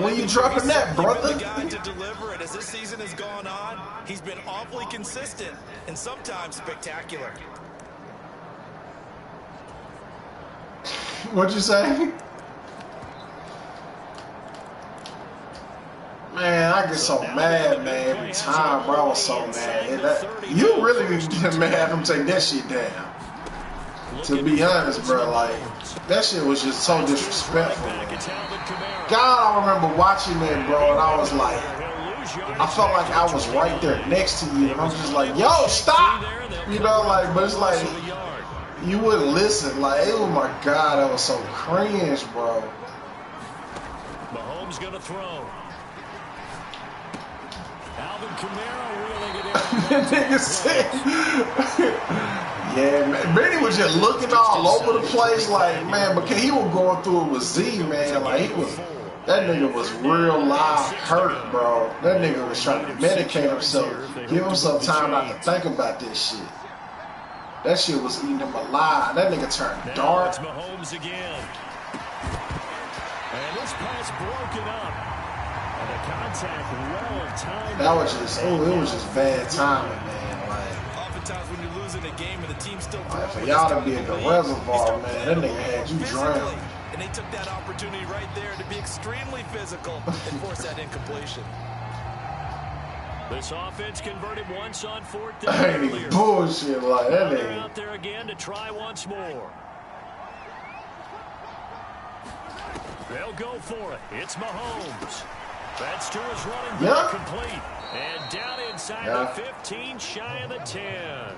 When you dropping that, brother? The guy to deliver it. As this season has gone on, he's been awfully consistent and sometimes spectacular. What'd you say? Man, I get so mad, man, every time, bro. I was so mad. You really need to have him take that shit down. To be honest, bro, like, that shit was just so disrespectful, man. God, I remember watching that, bro, and I was like, I felt like I was right there next to you, and I'm just like, yo, stop! You know, like, but it's like, you wouldn't listen. Like, oh my God, that was so cringe, bro. Mahomes gonna throw. Alvin Kamara reeling it in. That nigga said, yeah, man. Benny was just looking all over the place, like, man, because he was going through it with Z, man. Like, that nigga was real live hurt, bro. That nigga was trying to medicate himself, give himself time not to think about this shit. That shit was eating him alive. That nigga turned dark. It's Mahomes again. And this pass broken up. And the contact well timed. That was just, it was just bad timing, man. Like, oftentimes when you're losing a game and the team's still for y'all to be at the reservoir, man, that nigga had you drowning. And they took that opportunity right there to be extremely physical and force that incompletion. This offense converted once on fourth down. Ain't bullshit like that. They're out there again to try once more. They'll go for it. It's Mahomes. That's to his running back, complete. And down inside the 15, shy of the 10.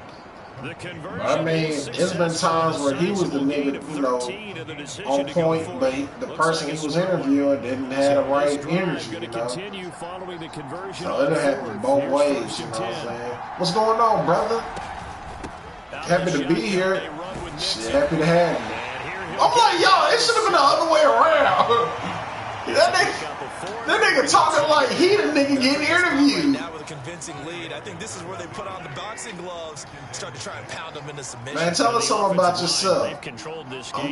The conversion. I mean, it's been times where he was the nigga, you know, on point, but the person he was interviewing didn't have the right energy, you know. So it'll happen both ways, you know what I'm saying? What's going on, brother? Happy to be here. Shit, happy to have you. I'm like, yo, it should have been the other way around. That nigga talking like he the nigga getting interviewed. Now with a convincing lead, I think this is where they put on the boxing gloves, start to try and pound them into submission. Man, tell us something about yourself. I'm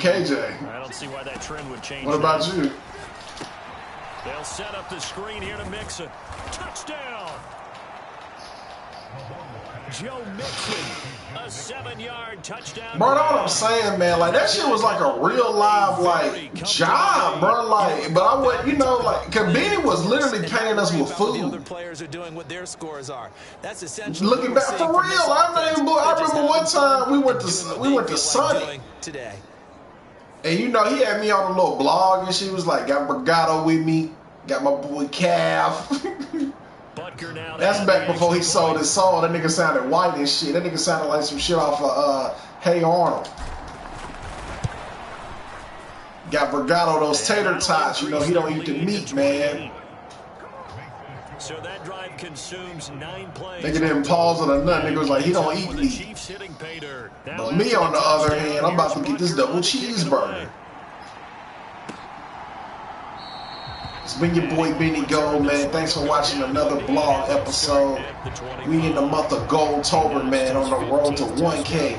KJ. I don't see why that trend would change. What about you? They'll set up the screen here to Mixon. Touchdown! Joe Mixon, a 7-yard touchdown. Bro, all I'm saying, man, like, that shit was like a real live, like, job, bro. Like, but I would, you know, like, cause Benny was literally paying us with food. Other players are doing what their scores are. That's essentially looking back for real. I remember one time we went to Sunny today. And you know, he had me on a little blog and she was like, got Brigado with me, got my boy Calf. That's back before he sold his soul. That nigga sounded white and shit. That nigga sounded like some shit off of Hey Arnold. Got Brigado those tater tots. You know, he don't eat the meat, man. So that drive consumes 9 plays. Nigga didn't pause it or nothing. Nigga was like, he don't eat meat. But me, on the other hand, I'm about to get this double cheeseburger. It's been your boy Benny Gold, man. Thanks for watching another blog episode. We in the month of Goldtober, man, on the road to 1K.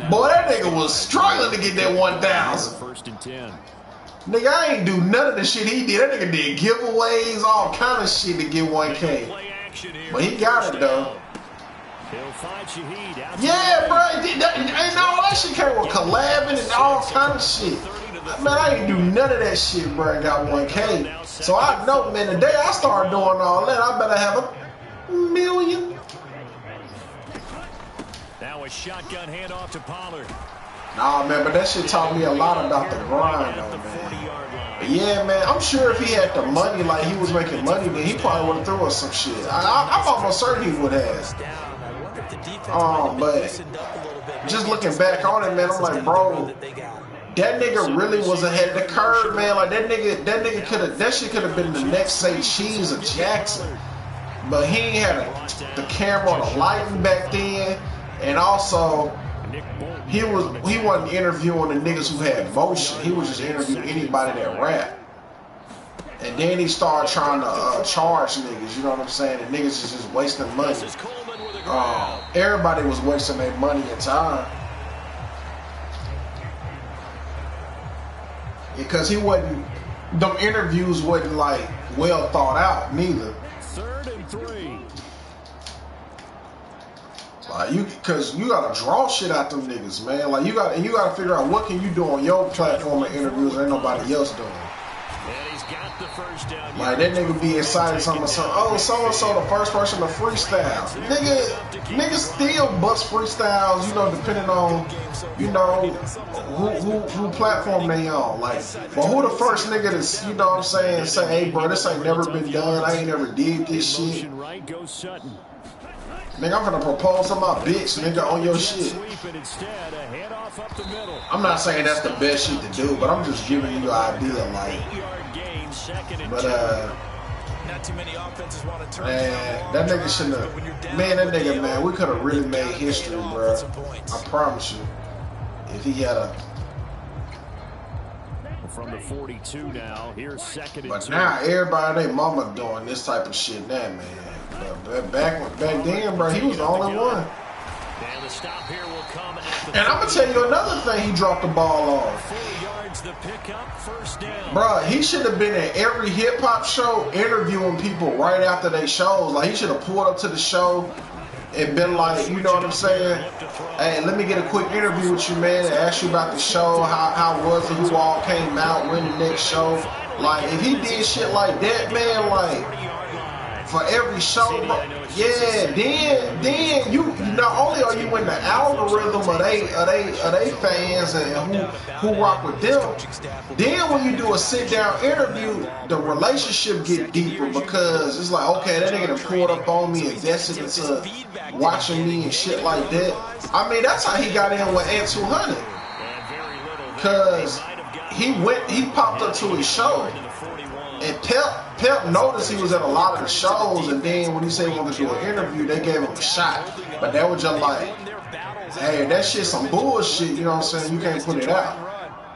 Boy, that nigga was struggling to get that 1,000. Nigga, I ain't do none of the shit he did. That nigga did giveaways, all kind of shit to get 1K. But he got it, though. Yeah, bro. Ain't all that shit came with collabing and all kind of shit. Man, I ain't do none of that shit, bro, and got 1K. So I know, man, the day I start doing all that, I better have $1 million. Now a shotgun handoff to Pollard. Nah, man, but that shit taught me a lot about the grind, though, man. But yeah, man, I'm sure if he had the money, like he was making money, then he probably would have threw us some shit. I'm almost certain he would have. But just looking back on it, man, I'm like, bro, that nigga really was ahead of the curve, man. Like that nigga could have, that shit could have been the next Say Cheese or Jackson, but he ain't had the camera or the lighting back then, and also he wasn't interviewing the niggas who had motion. He was just interviewing anybody that rap. And then he started trying to charge niggas, you know what I'm saying? And niggas is just wasting money. Everybody was wasting their money and time. Because he wasn't, them interviews wasn't like well thought out neither. 3rd and 3. Like cause you gotta draw shit out them niggas, man. Like you gotta figure out what can you do on your platform of interviews that ain't nobody else doing. And he's got the first down. Like that nigga be excited something, oh, so the first person to freestyle. Niggas still bust freestyles, you know, depending on, you know, who platform they on. Like, but who the first nigga to, you know what I'm saying, say, hey bro, this ain't never been done, I ain't never did this shit. Nigga, I'm finna propose to my bitch, nigga, on your shit. I'm not saying that's the best shit to do, but I'm just giving you an idea, like. But not too many offenses want to turn. Man, that nigga shouldn't have. Man, that nigga, man, we could have really made history, bro. I promise you. If he had a. From the 42 now, here's 2nd and 2. But now everybody, they mama doing this type of shit now, man. But back then, bro, he was the only one. And the stop here will come at the and I'm gonna tell you another thing he dropped the ball on. 4 yards, the pickup, first down. Bro, he should have been at every hip hop show interviewing people right after they shows. Like he should have pulled up to the show and been like, you know what I'm saying? Hey, let me get a quick interview with you, man, and ask you about the show, how was it, who all came out, when the next show. Like if he did shit like that, man, like for every show, bro, yeah, then you not only are you in the algorithm of they fans and who rock with them, then when you do a sit down interview, the relationship get deeper because it's like, okay, that nigga done pulled up on me, invested into watching me and shit like that. I mean, that's how he got in with Ant 200, cause he popped up to his show. And Pep noticed he was at a lot of the shows, and then when he said he wanted to do an interview, they gave him a shot. But that was just like, hey, that shit some bullshit, you know what I'm saying? You can't put it out.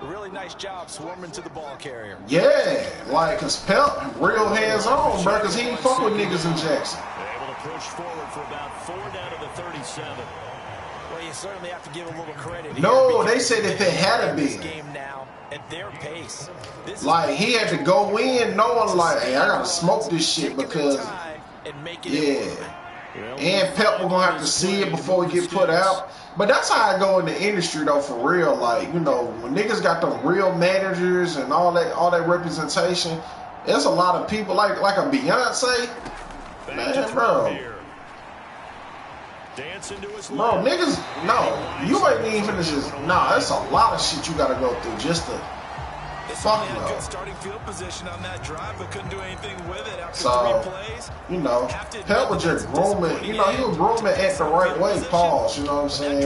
Really nice job swarming to the ball carrier. Yeah, like, cause Pep real hands on, bro, cause he ain't fuck with niggas in Jackson. Able to push forward for about 4 down to the 37. Well, you certainly have to give a little credit. No, they said if it had been. At their pace. Like he had to go in knowing like, hey, I gotta smoke this shit because yeah. And Pep was gonna have to see it before we get put out. But that's how I go in the industry though, for real. Like, you know, when niggas got them real managers and all that representation, there's a lot of people like a Beyonce. Man, bro. Bro, niggas, no, you ain't even finna just, nah, that's a lot of shit you gotta go through just to fuck you up. Starting field position on that drive, but couldn't do anything with it after so, 3 plays. You know, Pep was just grooming, you know, he was grooming at the right way, pause, you know what I'm saying?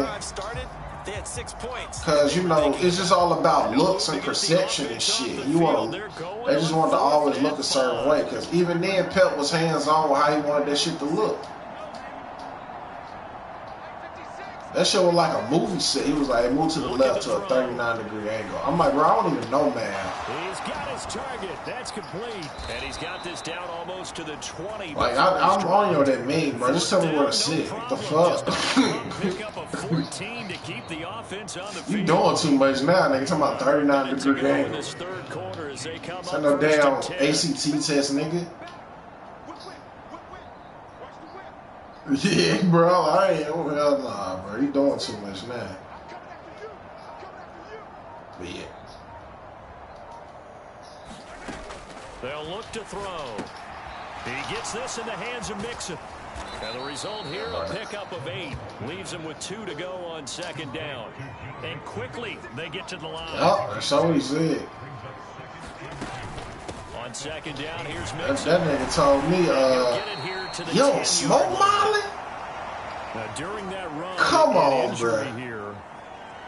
They had 6 points. Cause, you know, it's just all about looks and perception and shit. They just want to always look a certain way, cause even then Pep was hands on with how he wanted that shit to look. That shit was like a movie set. He was like, move to the left to a 39-degree angle. I'm like, bro, I don't even know, man. He's got his target. That's complete. And he's got this down almost to the 20. Like, I'm on you that meme, bro. Just tell me where to sit. What the fuck? Pick up a 14 to keep the offense on the field. You doing too much now, nigga. Talking about 39-degree angle. It's no damn ACT test, nigga. Yeah, bro, I ain't. Oh, hell nah, bro. You doing too much now. But yeah. They'll look to throw. He gets this in the hands of Mixon. And the result here, a pickup of 8. Leaves him with 2 to go on 2nd down. And quickly, they get to the line. Oh, that's all he said. On 2nd down, here's Mixon. That nigga told me, yo, smoke Molly? During that run, come on, bro. Here.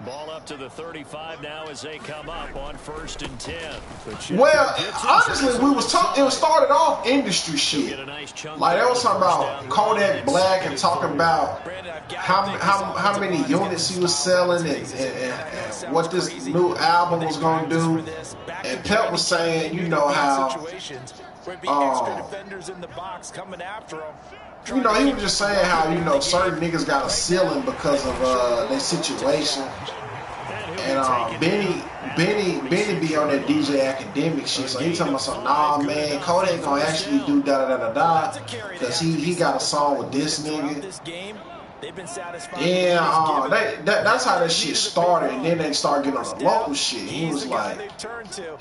Ball up to the 35 now as they come up on 1st and 10. Well, honestly, it was started off industry shit. Like they was talking about Kodak Black and talking about how many units he was selling and what this new album was gonna do. And Pep was saying, you know how you know, he was just saying how, you know, certain niggas got a ceiling because of their situation. And Benny be on that DJ Academic shit. So he talking about something, nah man, Kodak gonna actually do da-da-da-da-da. Because he got a song with this nigga. Yeah, that's how that shit started, and then they started getting on the local shit. He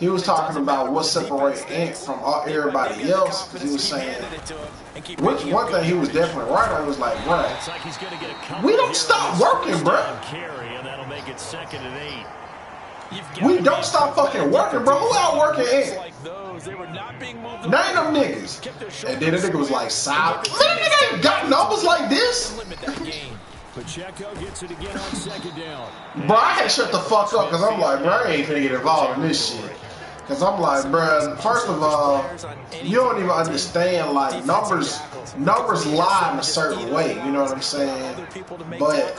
was talking about what separates Ant from everybody else. He was saying, which one thing he was definitely right on. He was like, bro, we don't stop working, bro. We don't stop fucking working, bro. Who out working Ant? Name them niggas. And then the nigga was like, "Silent." Man, nigga ain't got numbers like this. Pacheco gets it again on 2nd down. Bro, I had to shut the fuck up because I'm like, bro, I ain't finna get involved in this shit. Because I'm like, bro, first of all, you don't even understand, like, numbers lie in a certain way, you know what I'm saying? But,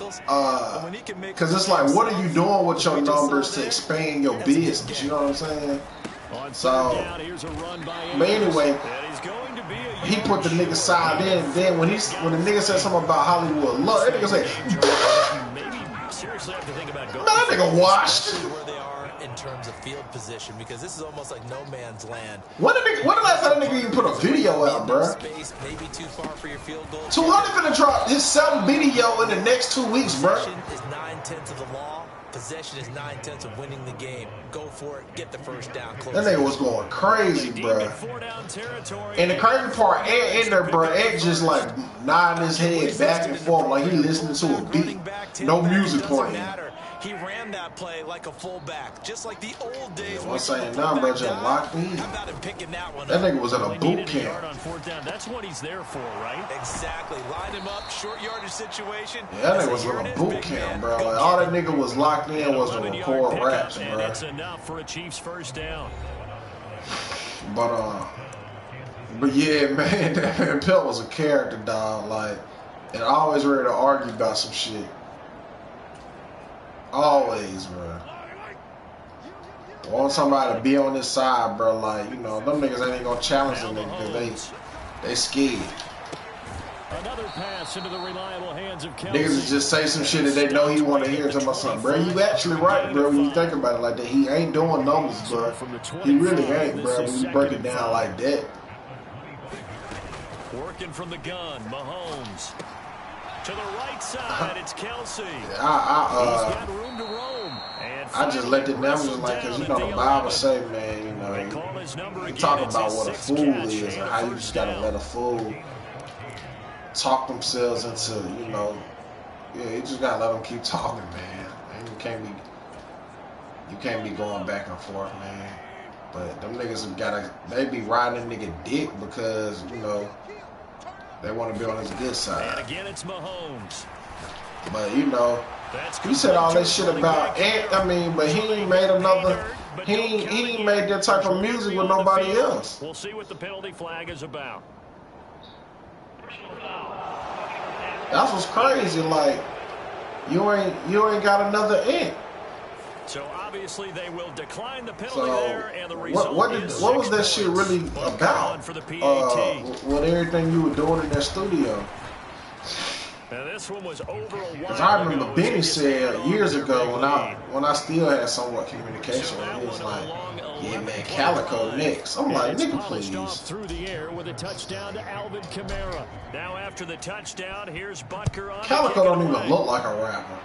because it's like, what are you doing with your numbers to expand your business, you know what I'm saying? So, but anyway, he put the nigga side in, and then when the nigga said something about Hollywood love, that nigga said, man, that nigga washed. In terms of field position, because this is almost like no man's land. When the last time that nigga even put a video out, bro? Maybe too far for your field goal. 200 finna drop his 7th video in the next 2 weeks, bro. Possession is 9/10 of the law. Possession is 9/10 of winning the game. Go for it. Get the first down. Close. That nigga was going crazy, bro. And the crazy part, Ed in there, bro, Ed just like nodding his head back and forth like he listening to a beat. No music playing. He ran that play like a fullback, just like the old days. I'm saying nothing, bro, just locked in. That nigga was at a boot camp. That's what he's there for, right? Exactly. Line him up, short yardage situation. Yeah, that nigga was in a boot camp, bro. Like, all that nigga was locked in was to record raps, bro. That's enough for a Chiefs 1st down. But yeah, man, that man Pelt was a character, dog. Like, and always ready to argue about some shit. Always, bro. Want somebody to be on this side, bro. Like, you know, them niggas ain't gonna challenge them because they scared. Another pass into the reliable hands of Kelsey. Niggas just say some shit that they know he want to hear. Talking about something, bro. You actually right, bro. When you think about it like that, he ain't doing numbers, bro. He really ain't, bro. When you break it down like that. Working from the gun, Mahomes. To the right side, it's Kelsey. He's got room to roam. I just let the numbers, like, because, you know, the Bible say, man, you know, you talk about what a fool is and how you just got to let a fool talk themselves into, you know, yeah, you just got to let them keep talking, man. And you can't be going back and forth, man. But them niggas they be riding a nigga dick because, you know, they want to be on his good side. And again, it's Mahomes. But, you know, he said all that shit about Ant. I mean, but he ain't made he ain't made that type of music with nobody else. We'll see what the penalty flag is about. That's what's crazy. Like, you ain't got another Ant. So obviously they will decline the penalty there, and the result what was that shit really about? With everything you were doing in that studio. Now this one was over a while. I remember Benny said years ago when I still had somewhat communication with him, he was like, "Yeah, man, Calico next." I'm like, "Nigga, please." Through the air with a touchdown to Alvin Kamara. Now after the touchdown, here's Butker on. Calico don't even look like a rapper.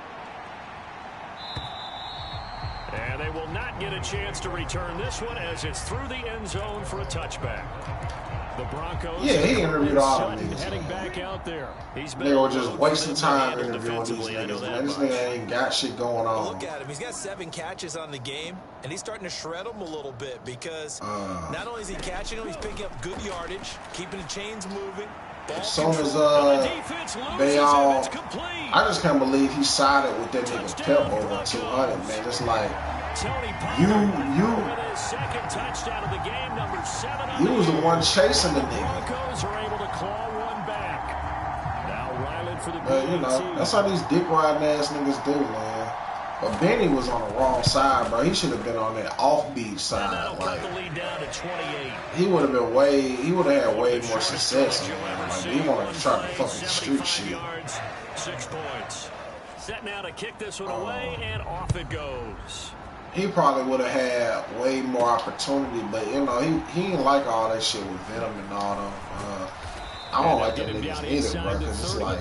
And they will not get a chance to return this one as it's through the end zone for a touchback. The Broncos. Yeah, he interviewed all of these. Heading back out there. They were just wasting time interviewing these niggas, man. This nigga ain't got shit going on. Look at him. He's got 7 catches on the game, and he's starting to shred them a little bit because not only is he catching them, he's picking up good yardage, keeping the chains moving, as soon as they all, I just can't believe he sided with that nigga Pep over 200, man. It's like you was the one chasing the nigga. You know, that's how these dick riding ass niggas do, man. But Benny was on the wrong side, bro. He should have been on that offbeat side. Like, he would have been he would have had way more success. Like, he wanted to try to fucking street shit. 6 points. Set now to kick this one away, and off it goes. He probably would have had way more opportunity, but you know, he ain't like all that shit with Venom and all them. I don't like them niggas either, bro, because it's like,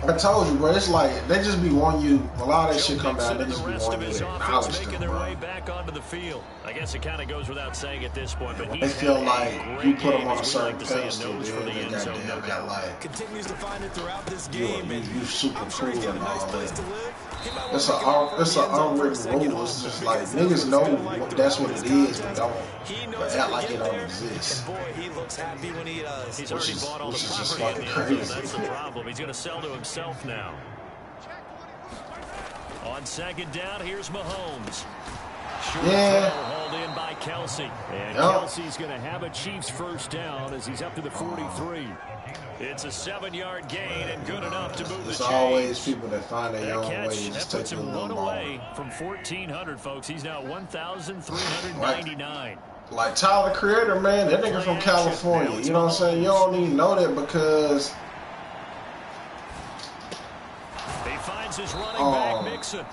I told you, bro, it's like, they just be wanting you, a lot of that shit come down, they just be wanting you to acknowledge them, bro. Back onto the field. I guess it kind of goes without saying at this point, but they feel like you put them on a certain pedestal, dude, they goddamn got like, continues to find it throughout this game, you super cool and all that. It's an unwritten rule. It's just like, niggas know that's what it is, but act like it don't exist. And boy, he looks happy when he does. He's already bought all the just property fucking crazy. That's the problem. He's going to sell to himself now. On second down, here's Mahomes. Yeah. Hauled in by Kelsey. And Kelsey's going to have a Chiefs first down as he's up to the 43. It's a 7-yard gain and good enough to move the chains. There's always people that find their own way and just puts take him a little one more. away from 1,400, folks. He's now 1,399. Like Tyler, the Creator, man, that nigga from California. You know what I'm saying? You don't even know that because he finds his running back Mixon.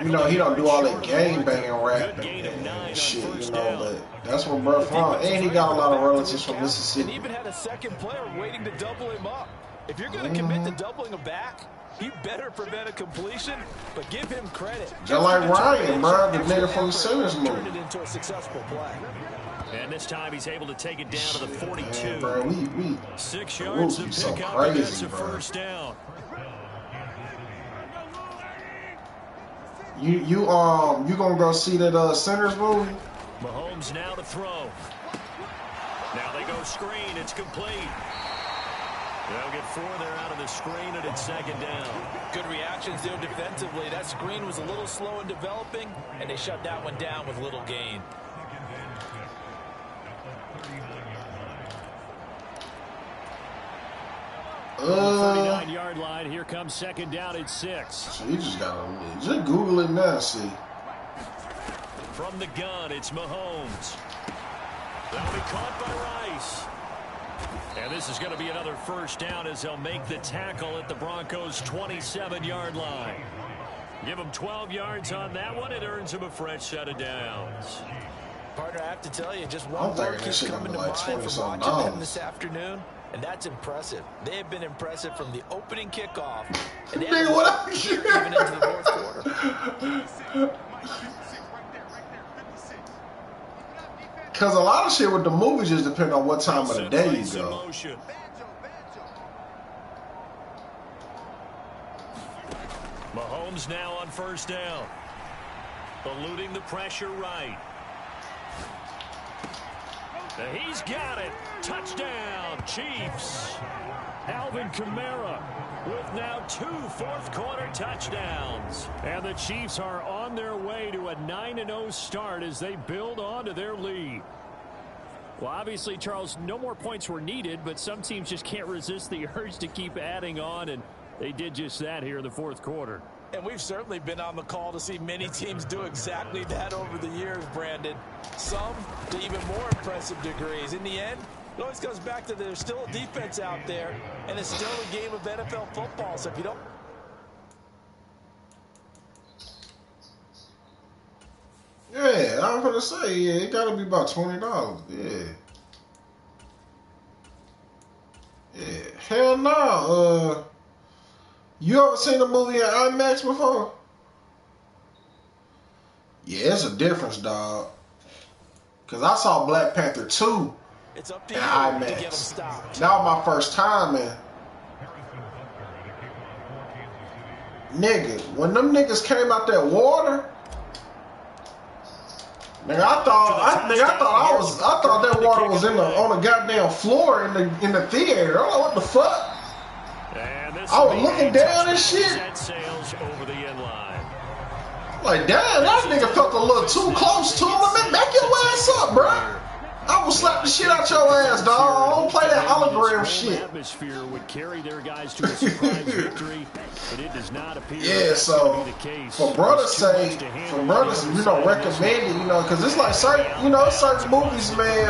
You know, he don't do all that gang banging rap and shit, you know, but that's where bro from. And he got a lot of relatives from Mississippi. And even had a second player waiting to double him up. If you're going to commit to doubling him back, you better prevent a completion, but give him credit. Just like Ryan, bro, the nigga from the Sinners movie. Turned it into a successful play. And this time he's able to take it down to the 42. Man, bro, we 6 yards to so pick up crazy, against a bro. first down. You gonna go see that Sinners movie? Mahomes now to throw. Now they go screen. It's complete. They'll get 4 there out of the screen, and it's second down. Good reactions there defensively. That screen was a little slow in developing, and they shut that one down with little gain. On the 39-yard line, here comes second down at 6. So you just Google it now, see. From the gun, it's Mahomes. That'll be caught by Rice. And this is going to be another first down as they'll make the tackle at the Broncos' 27-yard line. Give them 12 yards on that one. It earns them a fresh set of downs. Partner, I have to tell you, just one word keeps coming to mind from watching them this afternoon, and that's impressive. They have been impressive from the opening kickoff, and they have been here even into the fourth quarter. Because a lot of shit with the movies just depend on what time of the day you go. Mahomes now on first down. Eluding the pressure right. He's got it. Touchdown, Chiefs. Alvin Kamara with now 2 fourth-quarter touchdowns. And the Chiefs are on their way to a 9-0 start as they build on to their lead. Well, obviously, Charles, no more points were needed, but some teams just can't resist the urge to keep adding on, and they did just that here in the fourth quarter. And we've certainly been on the call to see many teams do exactly that over the years, Brandon. Some to even more impressive degrees. In the end, it always comes back to there's still a defense out there, and it's still a game of NFL football. So if you don't... Yeah, I'm going to say, yeah, it got to be about $20. Yeah. Yeah. Hell no. You ever seen a movie in IMAX before? Yeah, it's a difference, dog. Because I saw Black Panther 2 in IMAX. That was my first time, man. Nigga, when them niggas came out that water, Nigga, I thought that water was on the goddamn floor in the theater. I'm like, what the fuck? I was looking down and shit. Like, damn, that nigga felt a little too close to him. Man, back your ass up, bro. I will slap the shit out your ass, dog. I don't play that hologram shit. Atmosphere would carry their guys to a surprise victory, but it does not appear so for brothers recommend it, because it's like certain movies, man.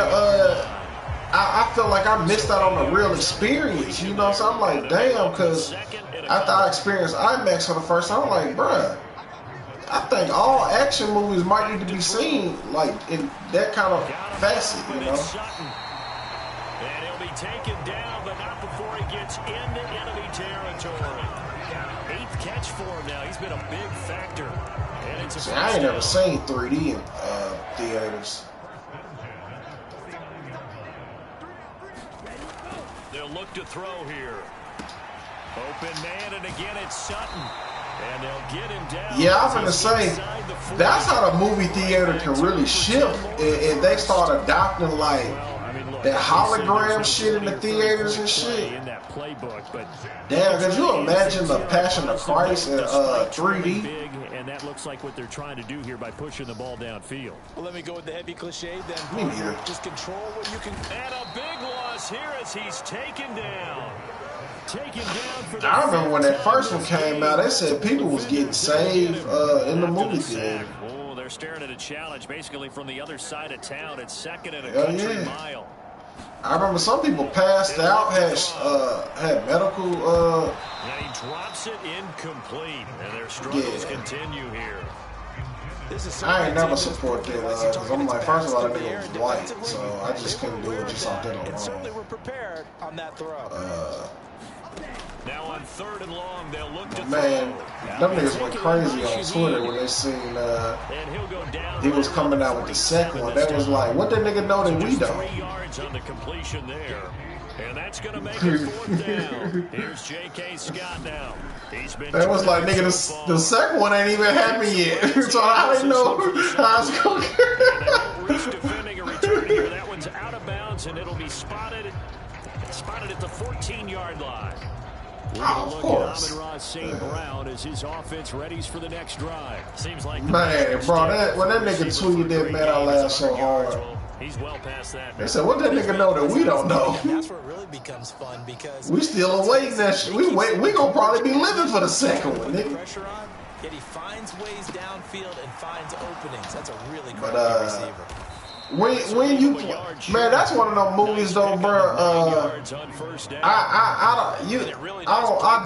I feel like I missed out on the real experience, So I'm like, damn, because after I experienced IMAX for the first time, I'm like, bruh, I think all action movies might need to be seen like in that kind of facet, And he'll be taken down, but not before he gets into enemy territory. 8th catch for him now. He's been a big factor. And it's I ain't never seen 3D in theaters. They'll look to throw here. Open man, and again it's Sutton. And they'll get him down. Yeah, I'm gonna say that's how the movie theater can really shift if they start adopting like that hologram shit in the theaters and shit. Damn, could you imagine the Passion of Christ in 3D? And that looks like what they're trying to do here by pushing the ball downfield. Well, let me go with the heavy cliche then. Me neither. Just control what you can. And a big loss here as he's taken down. I remember when that first one came out, they said people was getting saved in the movie theater. Oh, they're staring at a challenge basically from the other side of town. It's 2nd and a country mile. I remember some people passed out, had medical. And he drops it incomplete, and their struggles continue here. I ain't never support that because I'm like, first of all, that nigga was white, so I just couldn't do it just off that alone. Certainly were prepared on that throw. Now on 3rd and long, they'll look to man, them niggas went crazy on Twitter when they seen he was coming out with the second one. That was like, what that nigga know that we don't? 3 yards on the completion there. And that's going to make it 4th down. Here's J.K. Scott now. That was like, nigga, the second one ain't even happened yet. So I didn't know how it's going to reach defending a return here. That one's out of bounds, and it'll be spotted at the 14-yard line. We're going to look at Amon-Ra St. Brown as his offense readies for the next drive. Seems like man, bro, when that nigga tweeted that, man, I laughed so hard. He's well past that. They said, what that nigga know that we don't know? That's where it really becomes fun because we still awaiting that shit. We gonna probably be living for the second one, nigga. Pressure on, yet he finds ways downfield and finds openings. That's a really great receiver. When you man, that's one of them movies though, bro. I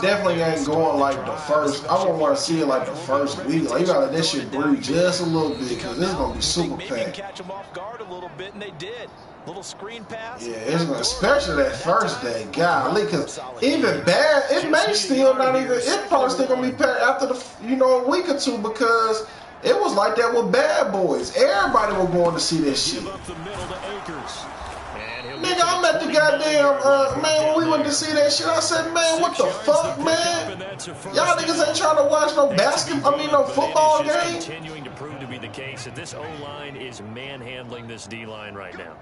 definitely ain't going like the first. I won't want to see it like the first week. Like you gotta let that shit breathe just a little bit because this is gonna be super packed. Catch them off guard a little bit, and they did. Little screen pass. Yeah, it's gonna, especially that first day, golly, because even bad, it may still not even. It probably still gonna be packed after the a week or two because. It was like that with Bad Boys. Everybody was going to see this shit. Nigga, I'm at the goddamn, man, when we went to see that shit, I said, man, what the fuck, man? Y'all niggas ain't trying to watch no football game? Continuing to prove to be the case that this O-line is manhandling this D-line right now.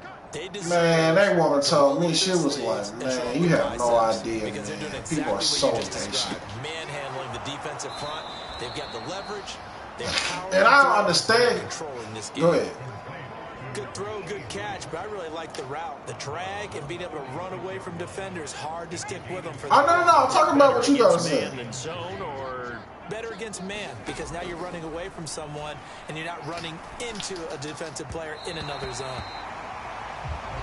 Man, that woman told me, she was like, man, you have no idea, man. People are so impatient. Manhandling the defensive front. They've got the leverage. And I don't understand. Go ahead. Good throw, good catch, but I really like the route, the drag, and being able to run away from defenders. Hard to stick with them. No. I'm talking about what you guys said. Better against man, because now you're running away from someone, and you're not running into a defensive player in another zone.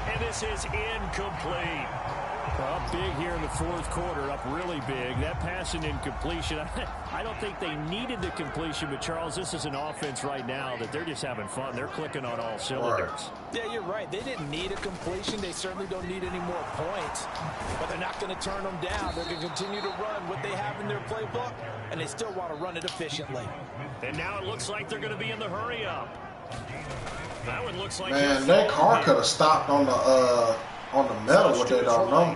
And this is incomplete. Up big here in the 4th quarter, up really big. That pass and incompletion, I don't think they needed the completion, but Charles, this is an offense right now that they're just having fun. They're clicking on all cylinders. Yeah, you're right. They didn't need a completion. They certainly don't need any more points, but they're not going to turn them down. They're going to continue to run what they have in their playbook, and they still want to run it efficiently. And now it looks like they're going to be in the hurry-up. That one looks like... Man, that car could have stopped on the metal, what they don't know.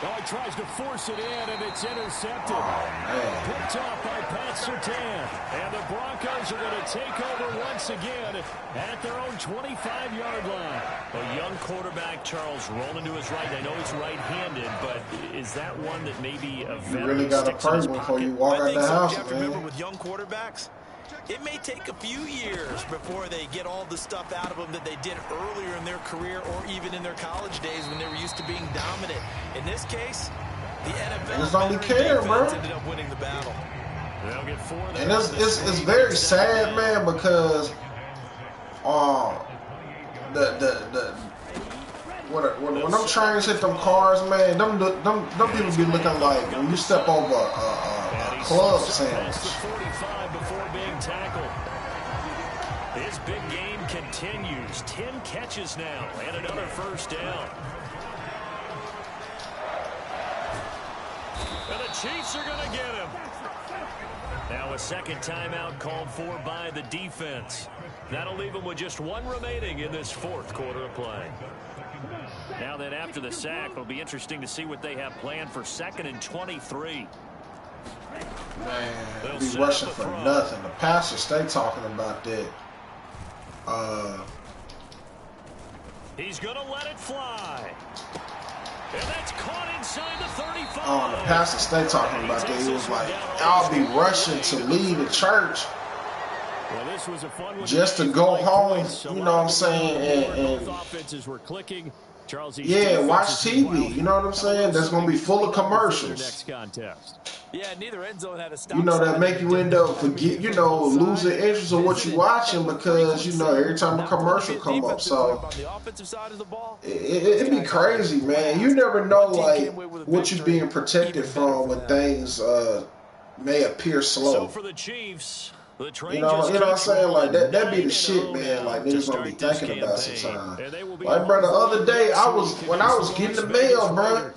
Oh, he tries to force it in, and it's intercepted. Oh, man. Picked off by Pat Surtain. And the Broncos are going to take over once again at their own 25-yard line. A young quarterback, Charles, rolling to his right. I know he's right-handed, but is that one that maybe a veteran really got to pray before you walk out the house, man. Remember, with young quarterbacks, it may take a few years before they get all the stuff out of them that they did earlier in their career or even in their college days when they were used to being dominant. In this case, the NFL ended up winning the battle. They'll get 4. And it's very sad, man, because when them trains hit them cars, man, them people be looking like when you step over a club sandwich. Before being tackled. His big game continues. 10 catches now and another first down. And the Chiefs are going to get him. Now a second timeout called for by the defense. That'll leave him with just 1 remaining in this 4th quarter of play. Now then, after the sack, it'll be interesting to see what they have planned for 2nd and 23. Man, be rushing for nothing. The pastors, they talking about that. He's going to let it fly. And that's caught inside the 35. Oh, the pastors, they talking about that. He was like, I'll be rushing to leave the church well, this was a fun one just to go home. You know what I'm saying? And offenses were clicking. Yeah, watch TV. You know what I'm saying? That's going to be full of commercials. Next contest. Yeah, neither end zone had a stop. You know, that make you end up losing interest in what you're watching because, every time a commercial come up. So, it'd be crazy, man. You never know, like, what you're being protected from when things may appear slow. So for the Chiefs, you know what I'm saying? Like, that'd be the shit, man. Like, niggas gonna be thinking about sometimes. Like, bro, the other day, when I was getting the mail, bro,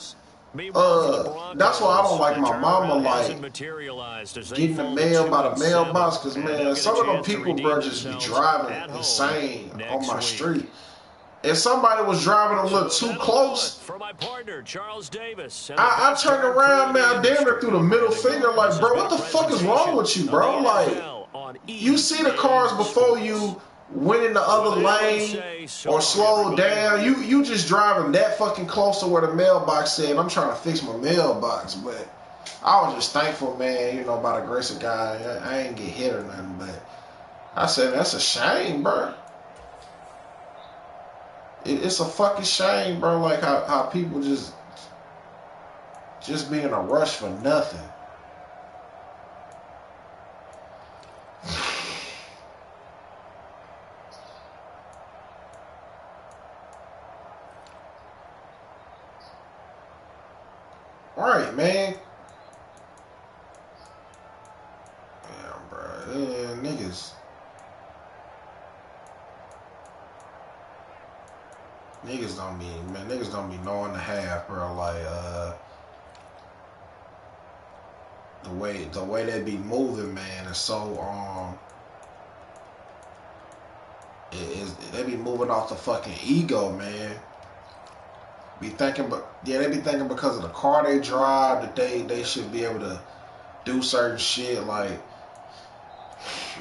that's why I don't like my mama, like, getting the mail by the mailbox, because, man, some of them people, bro, just be driving insane on my street. If somebody was driving a little too close, I turned around, man, I damn near threw the middle finger, like, bro, what the fuck is wrong with you, bro? Like, you see the cars before you went in the other lane or slowed down. You just driving that fucking close to where the mailbox said, I'm trying to fix my mailbox. But I was just thankful, man, by the grace of God. I ain't get hit or nothing. But I said, that's a shame, bro. It's a fucking shame, bro, like how people just be in a rush for nothing. Right, man. Yeah, bro. Yeah, niggas don't be knowing the half, bro. Like, the way they be moving, man, is so they be moving off the fucking ego, man. They be thinking because of the car they drive that they should be able to do certain shit, like.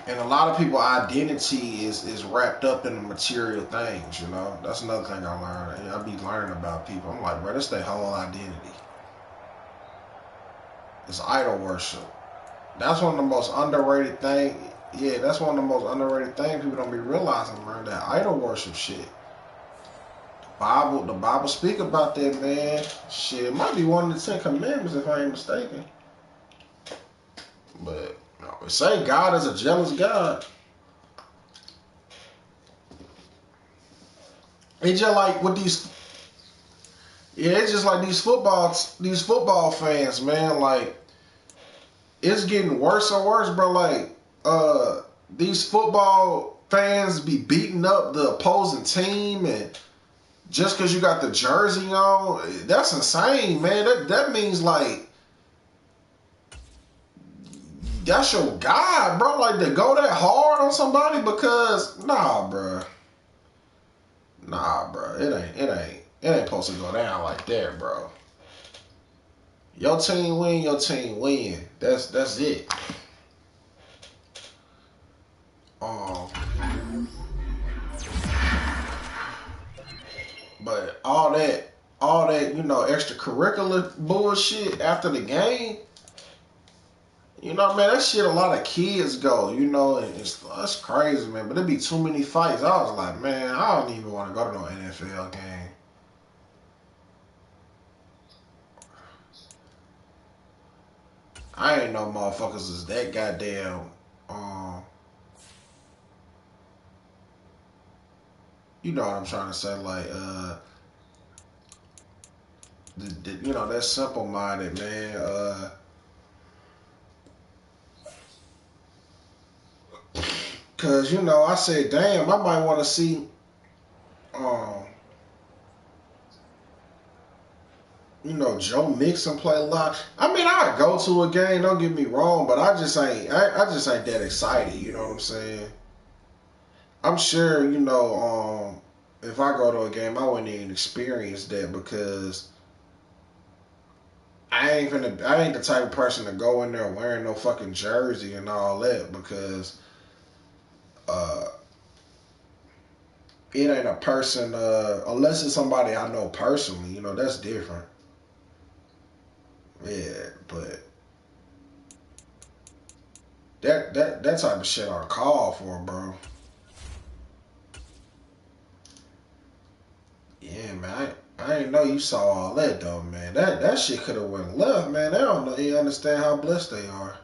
And a lot of people's identity is wrapped up in the material things, That's another thing I learned. I be learning about people. I'm like, bro, that's their whole identity. It's idol worship. That's one of the most underrated things. Yeah, that's one of the most underrated things people don't be realizing, man. That idol worship shit. The Bible speak about that, man. Shit, it might be one of the 10 Commandments if I ain't mistaken. But it say God is a jealous God. It's just like with these. Yeah, it's just like these football fans, man. Like, it's getting worse and worse, bro. Like, these football fans be beating up the opposing team, and just because you got the jersey on, that's insane, man. That means, like, that's your God, bro. Like, to go that hard on somebody because, nah, bro. It ain't supposed to go down like that, bro. Your team win, your team win. That's it. But all that, extracurricular bullshit after the game, man, that shit a lot of kids go, and that's crazy, man. But there be too many fights. I was like, man, I don't even want to go to no NFL game. I ain't know motherfuckers is that goddamn, you know what I'm trying to say, like, that simple-minded, man. Cause I said, damn, I might want to see, Joe Mixon play live. I mean, I'd go to a game. Don't get me wrong, but I just ain't that excited. You know what I'm saying? I'm sure, if I go to a game, I wouldn't even experience that because I ain't the type of person to go in there wearing no fucking jersey and all that because it ain't a person unless it's somebody I know personally. That's different. Yeah, but that type of shit I call for, bro. Yeah, man. I didn't know you saw all that though, man. That shit could have went left, man. They don't know. You understand how blessed they are.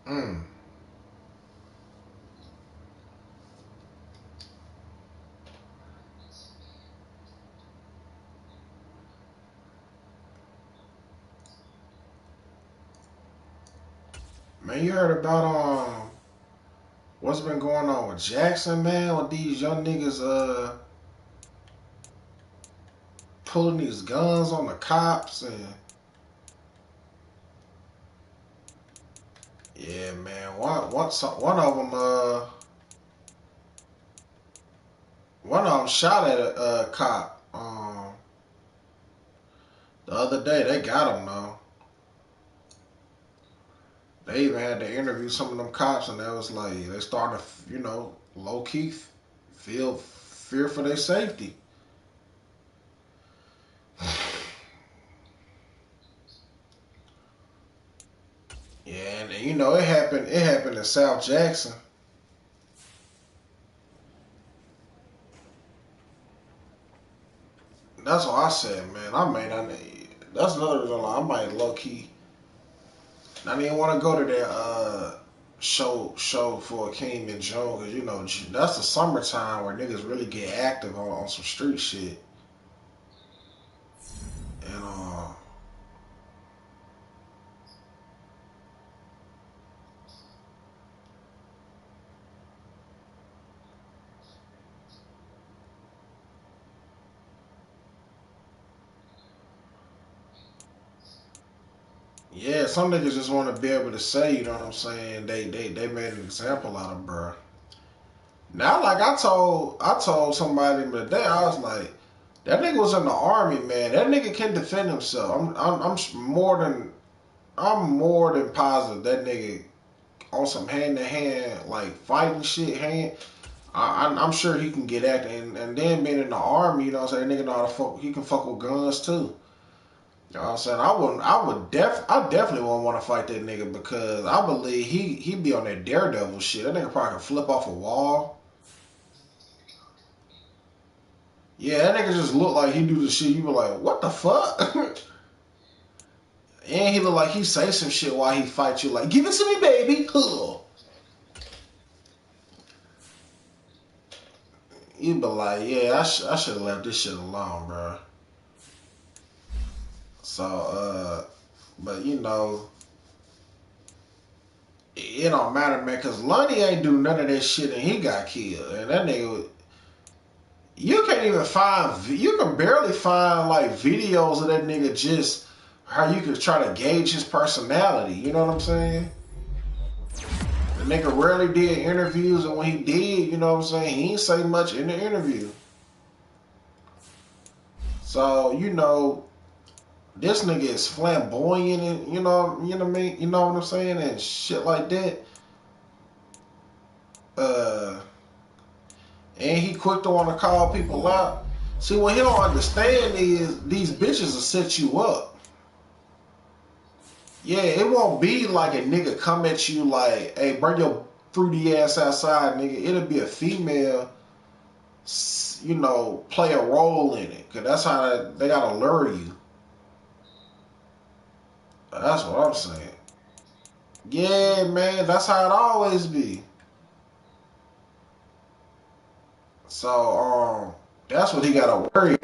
Man. Man, you heard about what's been going on with Jackson, man? With these young niggas pulling these guns on the cops and yeah, man. One of them shot at a cop. The other day they got him though. They even had to interview some of them cops, and that was like they started, low key feel fear for their safety. Yeah, and it happened. It happened in South Jackson. That's what I said, man. That's another reason why I might low key. I didn't want to go to that show for King and June because that's the summertime where niggas really get active on some street shit. And yeah, some niggas just want to be able to say, you know what I'm saying? They made an example out of bruh. Now, like I told somebody the other day, I was like, that nigga was in the army, man. That nigga can defend himself. I'm more than positive that nigga on some hand to hand like fighting shit. I'm sure he can get active. And then being in the army, you know what I'm saying? That nigga know how to fuck. He can fuck with guns too. You know what I'm saying? I definitely wouldn't want to fight that nigga because I believe he be on that daredevil shit. That nigga probably can flip off a wall. Yeah, that nigga just look like he do the shit. You be like, what the fuck? And he look like he say some shit while he fight you. Like, give it to me, baby. You be like, yeah, I should have left this shit alone, bro. So, but you know, it don't matter, man, because Lonnie ain't do none of that shit and he got killed. And that nigga, you can't even find, you can barely find like videos of that nigga, just how you could try to gauge his personality. You know what I'm saying? The nigga rarely did interviews, and when he did, you know what I'm saying, he ain't say much in the interview. So, you know, this nigga is flamboyant and you know what I mean? You know what I'm saying? And shit like that. And he quick to want to call people out. See, what he don't understand is these bitches will set you up. Yeah, it won't be like a nigga come at you like, hey, bring your fruity ass outside, nigga. It'll be a female, you know, play a role in it. Because that's how they got to lure you. That's what I'm saying. Yeah, man, that's how it always be. So, that's what he got to worry about.